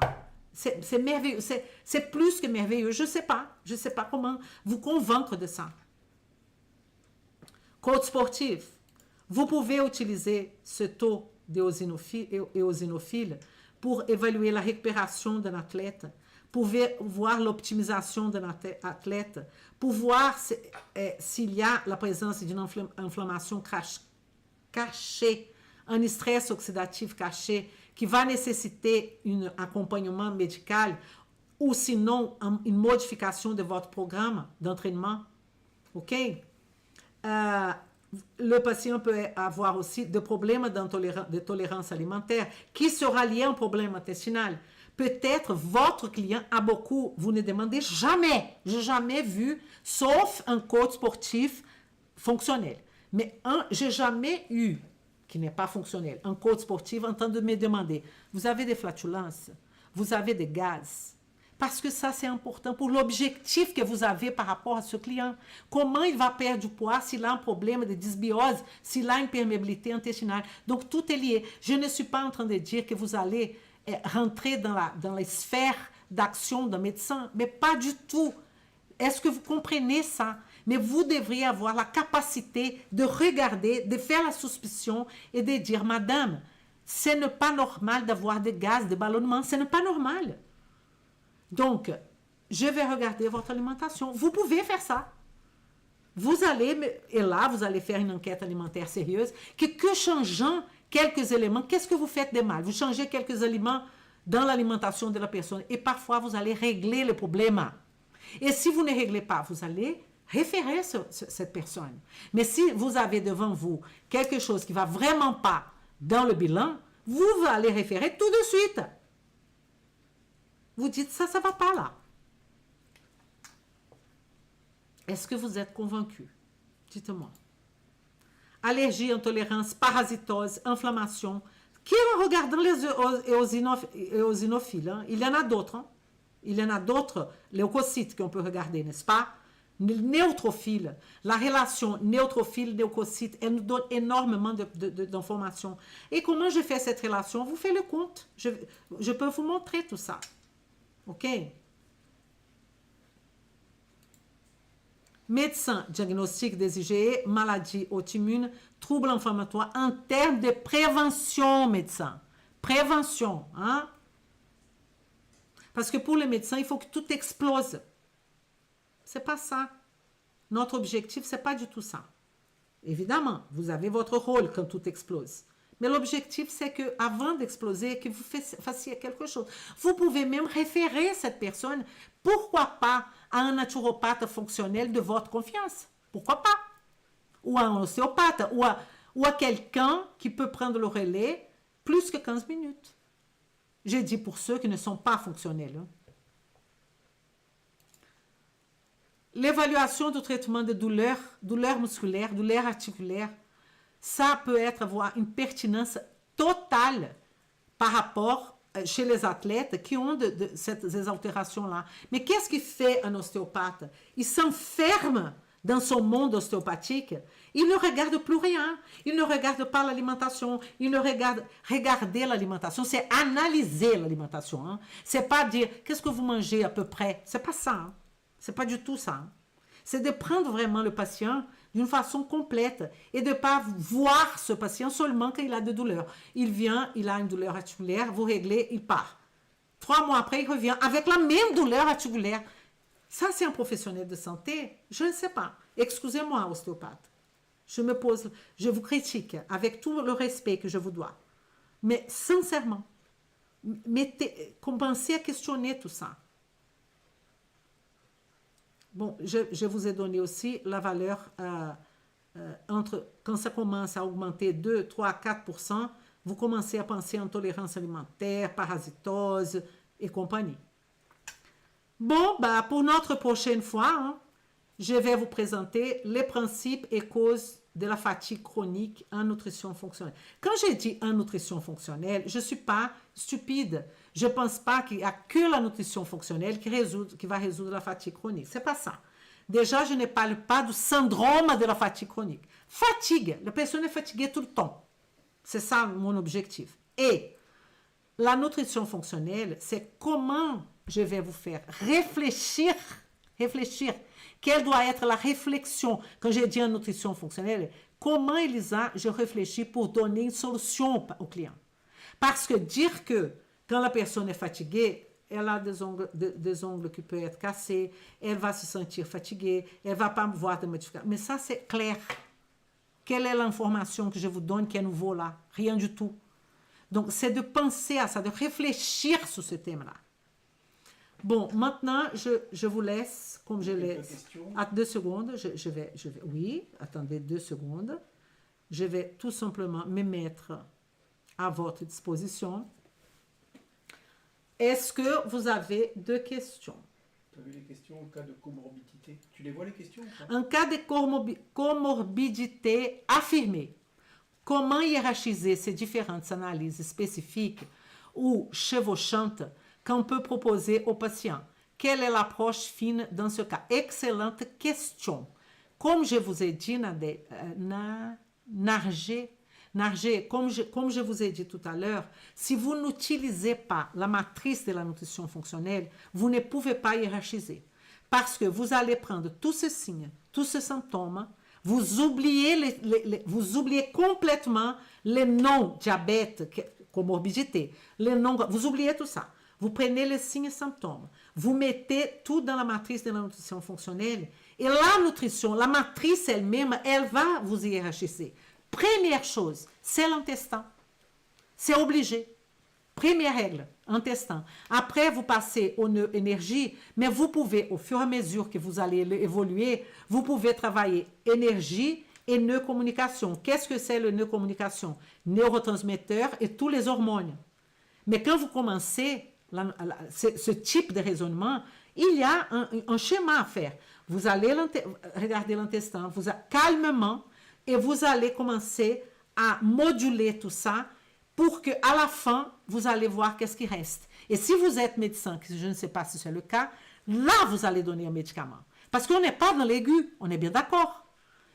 C'est merveilleux. C'est plus que merveilleux. Je ne sais pas. Je ne sais pas comment vous convaincre de ça. Coach sportif. Vous pouvez utiliser ce taux d'éosinophiles pour évaluer la récupération d'un athlète, pour voir l'optimisation d'un athlète, pour voir s'il y a la présence d'une inflammation cachée, un stress oxydatif caché qui va nécessiter un accompagnement médical ou sinon une modification de votre programme d'entraînement. OK? Le patient peut avoir aussi des problèmes de tolérance alimentaire qui sera lié à un problème intestinal. Peut-être votre client a beaucoup, vous ne demandez jamais, j'ai jamais vu, sauf un coach sportif fonctionnel. Mais j'ai jamais eu, qui n'est pas fonctionnel, un coach sportif en train de me demander, vous avez des flatulences, vous avez des gaz, parce que ça c'est important pour l'objectif que vous avez par rapport à ce client. Comment il va perdre du poids s'il a un problème de dysbiose, s'il a une perméabilité intestinale. Donc tout est lié. Je ne suis pas en train de dire que vous allez rentrer dans les sphères d'action d'un médecin, mais pas du tout. Est-ce que vous comprenez ça? Mais vous devriez avoir la capacité de regarder, de faire la suspicion et de dire, madame, ce n'est pas normal d'avoir des gaz, des ballonnements, ce n'est pas normal. Donc, je vais regarder votre alimentation. Vous pouvez faire ça. Vous allez, et là, vous allez faire une enquête alimentaire sérieuse, que changeant quelques éléments, qu'est-ce que vous faites de mal? Vous changez quelques aliments dans l'alimentation de la personne et parfois vous allez régler le problème. Et si vous ne réglez pas, vous allez référer cette personne. Mais si vous avez devant vous quelque chose qui ne va vraiment pas dans le bilan, vous allez référer tout de suite. Vous dites ça ne va pas là. Est-ce que vous êtes convaincu? Dites-moi. Allergie, intolérance, parasitose, inflammation. Qui en regardant les éosinophiles, hein? Il y en a d'autres. Hein? Il y en a d'autres leucocytes qu'on peut regarder, n'est-ce pas? Neutrophile. La relation neutrophile-leucocyte, elle nous donne énormément d'informations. Et comment je fais cette relation? Vous faites le compte. Je peux vous montrer tout ça. OK? Médecin, diagnostic des IgE, maladie auto-immune, trouble inflammatoire en termes de prévention, médecin. Prévention, hein? Parce que pour les médecins, il faut que tout explose. C'est pas ça. Notre objectif, c'est pas du tout ça. Évidemment, vous avez votre rôle quand tout explose. Mais l'objectif, c'est qu'avant d'exploser, que vous fassiez quelque chose. Vous pouvez même référer cette personne, pourquoi pas, à un naturopathe fonctionnel de votre confiance. Pourquoi pas? Ou à un ostéopathe, ou à quelqu'un qui peut prendre le relais plus que 15 minutes. J'ai dit pour ceux qui ne sont pas fonctionnels. Hein. L'évaluation du traitement de douleur, douleur musculaire, douleur articulaire, ça peut avoir une pertinence totale par rapport chez les athlètes qui ont ces altérations-là. Mais qu'est-ce qui fait un ostéopathe? Il s'enferme dans son monde ostéopathique. Il ne regarde plus rien. Il ne regarde pas l'alimentation. Il ne regarde... Regarder l'alimentation, c'est analyser l'alimentation. Hein? C'est pas dire, qu'est-ce que vous mangez à peu près? C'est pas ça. Hein? C'est pas du tout ça. Hein? C'est de prendre vraiment le patient d'une façon complète et de ne pas voir ce patient seulement quand il a de douleurs. Il vient, il a une douleur articulaire, vous réglez, il part. 3 mois après, il revient avec la même douleur articulaire. Ça, c'est un professionnel de santé? Je ne sais pas. Excusez-moi, ostéopathe. Je vous critique avec tout le respect que je vous dois. Mais sincèrement, commencez à questionner tout ça. Bon, je vous ai donné aussi la valeur quand ça commence à augmenter 2, 3, 4%, vous commencez à penser en tolérance alimentaire, parasitose et compagnie. Bon, bah, pour notre prochaine fois, hein, je vais vous présenter les principes et causes de la fatigue chronique en nutrition fonctionnelle. Quand j'ai dit en nutrition fonctionnelle, je ne suis pas stupide. Je ne pense pas qu'il n'y a que la nutrition fonctionnelle qui va résoudre la fatigue chronique. Ce n'est pas ça. Déjà, je ne parle pas du syndrome de la fatigue chronique. Fatigue, la personne est fatiguée tout le temps. C'est ça mon objectif. Et la nutrition fonctionnelle, c'est comment je vais vous faire réfléchir. Quelle doit être la réflexion? Quand j'ai dit en nutrition fonctionnelle, comment, Elisa, je réfléchis pour donner une solution au client? Parce que dire que quand la personne est fatiguée, elle a des ongles qui peuvent être cassés, elle va se sentir fatiguée, elle ne va pas voir de modification. Mais ça, c'est clair. Quelle est l'information que je vous donne qui est nouveau là? Rien du tout. Donc, c'est de penser à ça, de réfléchir sur ce thème-là. Bon, maintenant, je vous laisse, comme je laisse. À 2 secondes, je vais, oui, attendez 2 secondes. Je vais tout simplement me mettre à votre disposition. Est-ce que vous avez 2 questions? Tu avais les questions en cas de comorbidité. Tu les vois les questions ou pas? En cas de comorbidité affirmée, comment hiérarchiser ces différentes analyses spécifiques ou chevauchantes qu'on peut proposer aux patients? Quelle est l'approche fine dans ce cas? Excellente question. Comme je vous ai dit, Nargé, comme je vous ai dit tout à l'heure, si vous n'utilisez pas la matrice de la nutrition fonctionnelle, vous ne pouvez pas hiérarchiser. Parce que vous allez prendre tous ces signes, tous ces symptômes, vous oubliez, vous oubliez complètement les noms diabète, comorbidité, les noms, vous oubliez tout ça. Vous prenez les signes et symptômes, vous mettez tout dans la matrice de la nutrition fonctionnelle et la nutrition, la matrice elle-même, elle va vous hiérarchiser. Première chose, c'est l'intestin. C'est obligé. Première règle, intestin. Après, vous passez aux nœuds énergie, mais vous pouvez, au fur et à mesure que vous allez évoluer, vous pouvez travailler énergie et nœud communication. Qu'est-ce que c'est le nœud communication? Neurotransmetteurs et tous les hormones. Mais quand vous commencez ce type de raisonnement, il y a un schéma à faire. Vous allez regarder l'intestin, calmement, et vous allez commencer à moduler tout ça pour qu'à la fin, vous allez voir qu'est-ce qui reste. Et si vous êtes médecin, je ne sais pas si c'est le cas, là, vous allez donner un médicament. Parce qu'on n'est pas dans l'aigu, on est bien d'accord.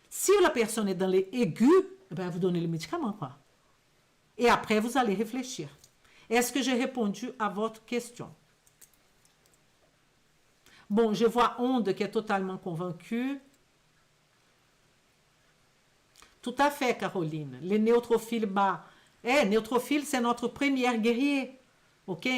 Si la personne est dans l'aigu, ben vous donnez le médicament, quoi. Et après, vous allez réfléchir. Est-ce que j'ai répondu à votre question? Bon, je vois Onde qui est totalement convaincue. Tout à fait, Caroline. Les neutrophiles bas. Neutrophile, c'est notre première guerrier. OK?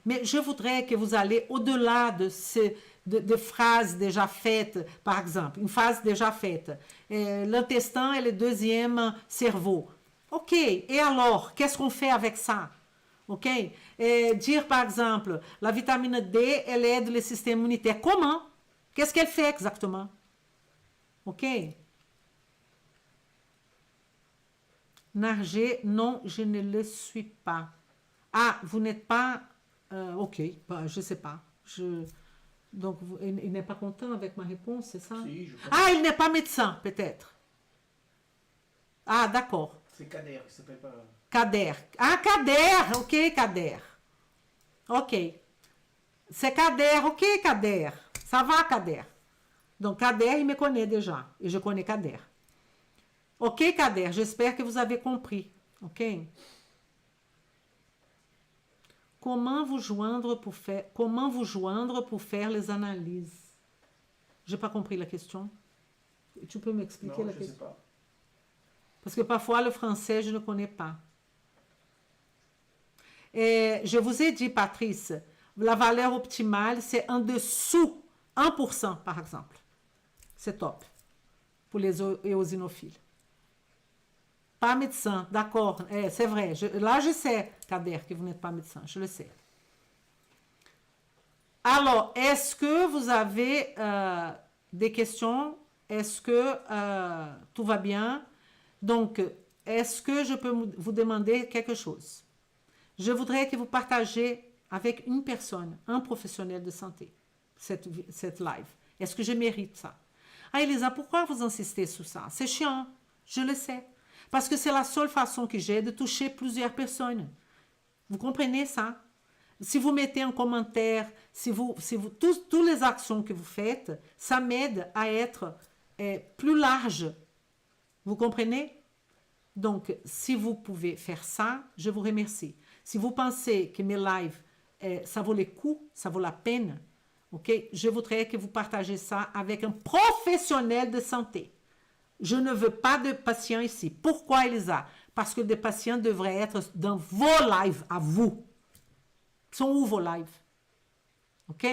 Mais je voudrais que vous allez au-delà de phrases déjà faites, par exemple. Une phrase déjà faite. L'intestin est le deuxième cerveau. OK. Et alors, qu'est-ce qu'on fait avec ça? OK? Dire, par exemple, la vitamine D, elle aide le système immunitaire. Comment? Qu'est-ce qu'elle fait exactement? OK? Nargé, non, je ne le suis pas. Ah, vous n'êtes pas... OK, bah, je ne sais pas. Donc, il n'est pas content avec ma réponse, c'est ça? Si, je pense. Ah, il n'est pas médecin, peut-être. Ah, d'accord. C'est Kader, il s'appelle pas. Kader. Ah, Kader. Ok, Kader. Ok. C'est Kader. Ok, Kader. Ça va, Kader. Donc, Kader, il me connaît déjà. Et je connais Kader. Ok, Kader. J'espère que vous avez compris. Ok? Comment vous joindre pour faire les analyses? J'ai pas compris la question. Tu peux m'expliquer Non, la je question? sais pas. Parce que parfois, le français, je ne connais pas. Et je vous ai dit, Patrice, la valeur optimale, c'est en dessous 1%, par exemple. C'est top pour les éosinophiles. Pas médecin, d'accord, c'est vrai. Là, je sais, Kader, que vous n'êtes pas médecin, je le sais. Alors, est-ce que vous avez des questions? Est-ce que tout va bien? Donc, est-ce que je peux vous demander quelque chose? Je voudrais que vous partagez avec une personne, un professionnel de santé, cette live. Est-ce que je mérite ça? Ah, Elisa, pourquoi vous insistez sur ça? C'est chiant, je le sais. Parce que c'est la seule façon que j'ai de toucher plusieurs personnes. Vous comprenez ça? Si vous mettez un commentaire, toutes les actions que vous faites, ça m'aide à être plus large. Vous comprenez? Donc, si vous pouvez faire ça, je vous remercie. Si vous pensez que mes lives, ça vaut le coup, ça vaut la peine, ok? Je voudrais que vous partagez ça avec un professionnel de santé. Je ne veux pas de patients ici. Pourquoi, Elisa? Parce que des patients devraient être dans vos lives à vous. Sont où vos lives? Ok?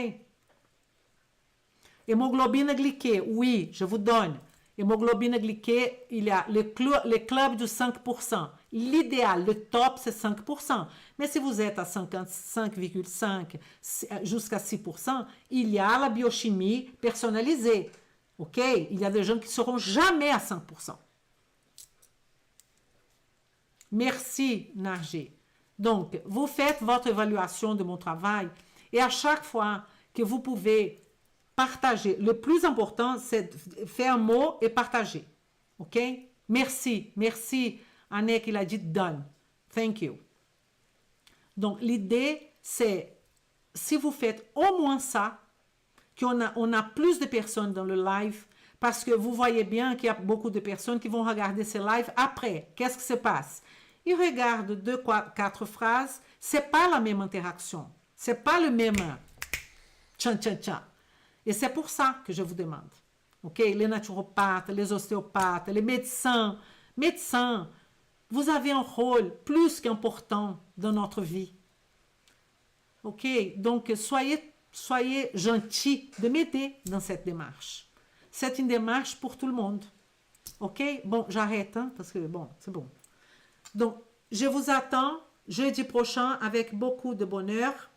Hémoglobine glyquée, oui, je vous donne. Hémoglobine glyquée, il y a le club du 5%. L'idéal, le top, c'est 5%. Mais si vous êtes à 55,5 jusqu'à 6%, il y a la biochimie personnalisée. OK? Il y a des gens qui ne seront jamais à 5%. Merci, Nargé. Donc, vous faites votre évaluation de mon travail et à chaque fois que vous pouvez partager, le plus important, c'est faire un mot et partager. OK? Merci. Merci, Anne, qui l'a dit done. Thank you. Donc, l'idée, c'est, si vous faites au moins ça, on a plus de personnes dans le live, parce que vous voyez bien qu'il y a beaucoup de personnes qui vont regarder ce live après. Qu'est-ce qui se passe? Ils regardent 2, 4 phrases, c'est pas la même interaction, c'est pas le même tchan tchan tchan. Et c'est pour ça que je vous demande. OK? Les naturopathes, les ostéopathes, les médecins, vous avez un rôle plus qu'important dans notre vie. OK? Donc, soyez gentils de m'aider dans cette démarche. C'est une démarche pour tout le monde. OK? Bon, j'arrête, hein, parce que, bon, c'est bon. Donc, je vous attends jeudi prochain avec beaucoup de bonheur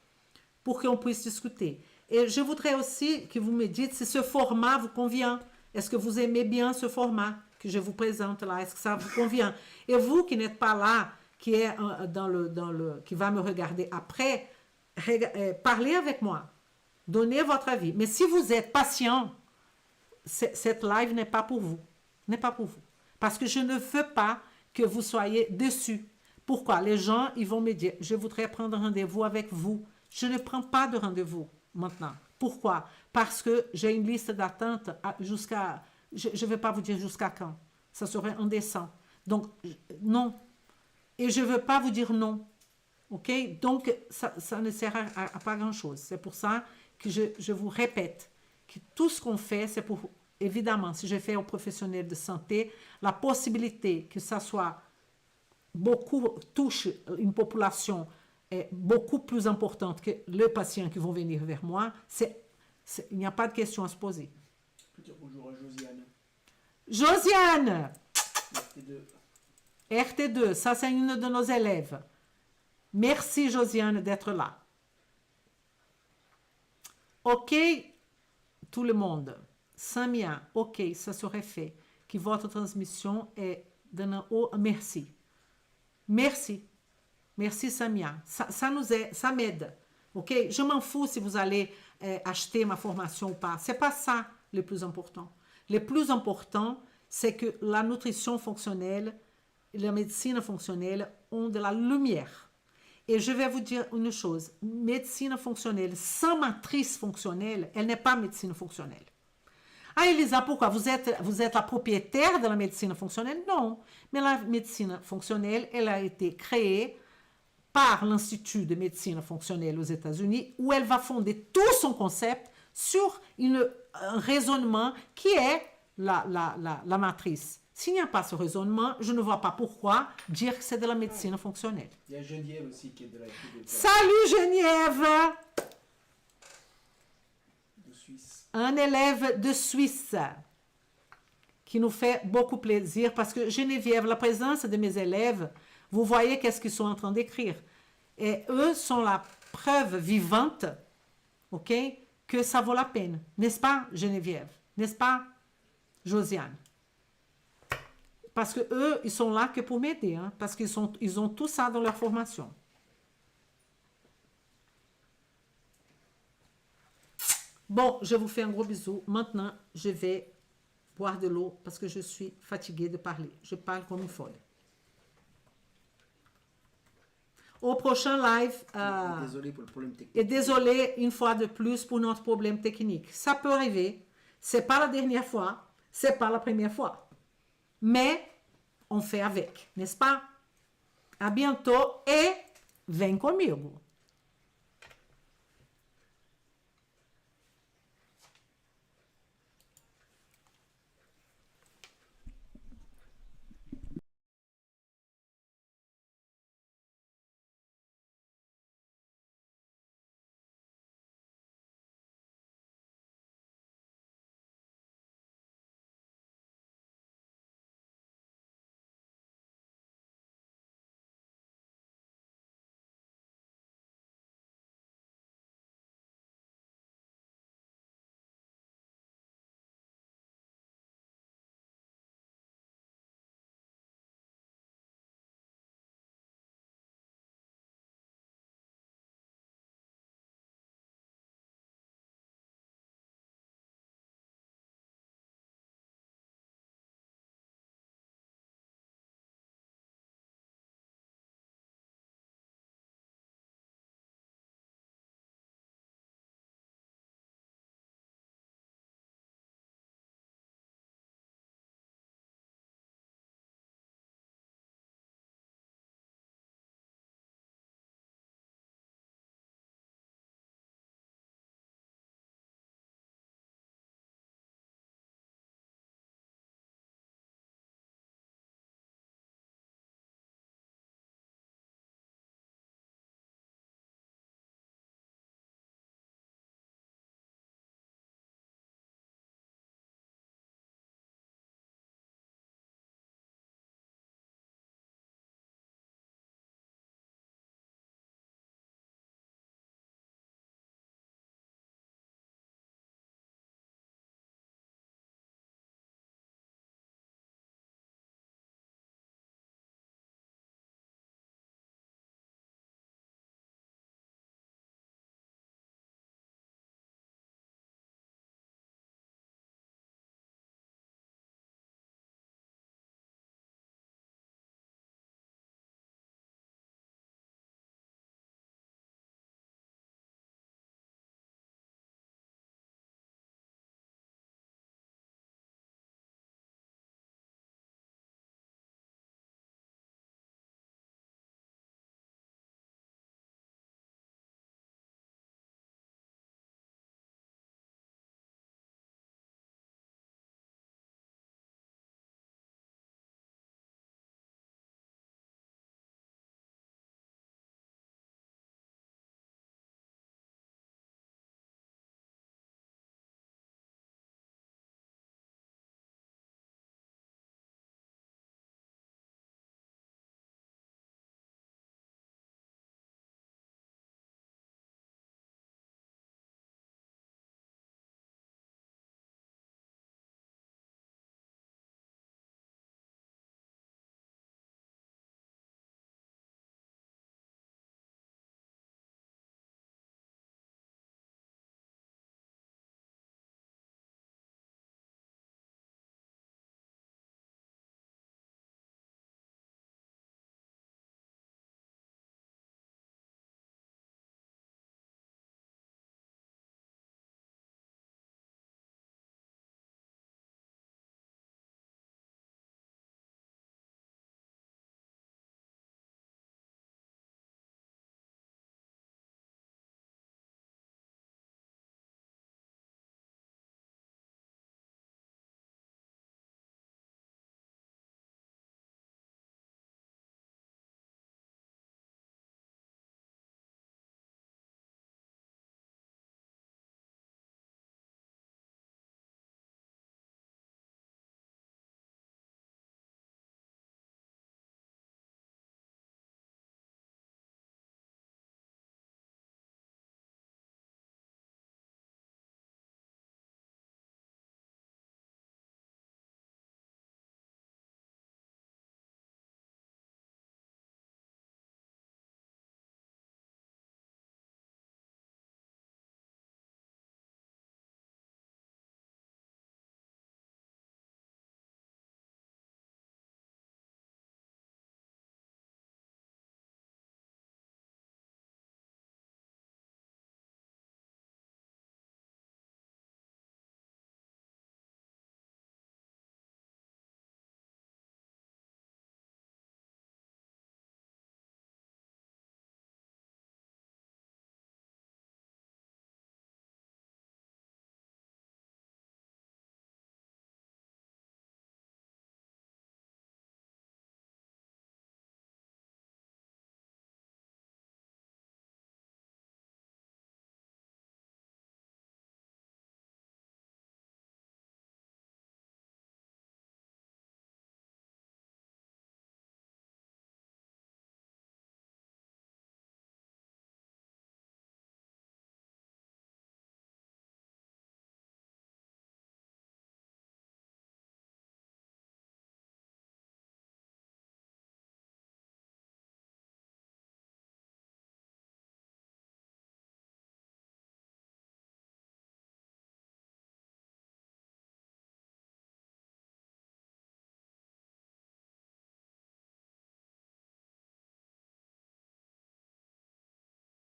pour qu'on puisse discuter. Et je voudrais aussi que vous me dites si ce format vous convient. Est-ce que vous aimez bien ce format que je vous présente là? Est-ce que ça vous convient? Et vous qui n'êtes pas là, qui est qui va me regarder après, parlez avec moi. Donnez votre avis. Mais si vous êtes patient, cette live n'est pas pour vous. N'est pas pour vous. Parce que je ne veux pas que vous soyez déçus. Pourquoi? Les gens, ils vont me dire, je voudrais prendre rendez-vous avec vous. Je ne prends pas de rendez-vous maintenant. Pourquoi? Parce que j'ai une liste d'attente jusqu'à, je ne vais pas vous dire jusqu'à quand. Ça serait indécent. Donc, non. Et je ne veux pas vous dire non. OK? Donc, ça ne sert à pas grand-chose. C'est pour ça que je vous répète que tout ce qu'on fait, c'est pour, évidemment, si je fais aux professionnels de santé, la possibilité que ça soit touche une population beaucoup plus importante que les patients qui vont venir vers moi, il n'y a pas de question à se poser. Je peux dire bonjour à Josiane. Josiane! RT2. RT2, ça c'est une de nos élèves. Merci Josiane d'être là. OK, tout le monde. Samia, OK, ça serait fait. Que votre transmission est d'un haut merci. Merci. Merci Samia. Ça m'aide. OK? Je m'en fous si vous allez acheter ma formation ou pas. C'est pas ça le plus important. Le plus important, c'est que la nutrition fonctionnelle et la médecine fonctionnelle ont de la lumière. Et je vais vous dire une chose, médecine fonctionnelle sans matrice fonctionnelle, elle n'est pas médecine fonctionnelle. Ah, Elisa, pourquoi? Vous êtes la propriétaire de la médecine fonctionnelle? Non, mais la médecine fonctionnelle, elle a été créée par l'Institut de médecine fonctionnelle aux États-Unis, où elle va fonder tout son concept sur un raisonnement qui est la matrice. S'il n'y a pas ce raisonnement, je ne vois pas pourquoi dire que c'est de la médecine fonctionnelle. Il y a Geneviève aussi qui est de la de Salut Geneviève! Suisse. Un élève de Suisse qui nous fait beaucoup plaisir parce que Geneviève, la présence de mes élèves, vous voyez qu'est-ce qu'ils sont en train d'écrire. Et eux sont la preuve vivante, ok, que ça vaut la peine. N'est-ce pas, Geneviève? N'est-ce pas, Josiane? Parce que eux, ils sont là que pour m'aider, hein, parce qu'ils ont tout ça dans leur formation. Bon, je vous fais un gros bisou. Maintenant, je vais boire de l'eau parce que je suis fatiguée de parler. Je parle comme une folle. Au prochain live. Désolé pour le problème technique. Et désolé une fois de plus pour notre problème technique. Ça peut arriver. C'est pas la dernière fois. C'est pas la première fois. Mais on fait avec, n'est-ce pas? À bientôt et vem comigo.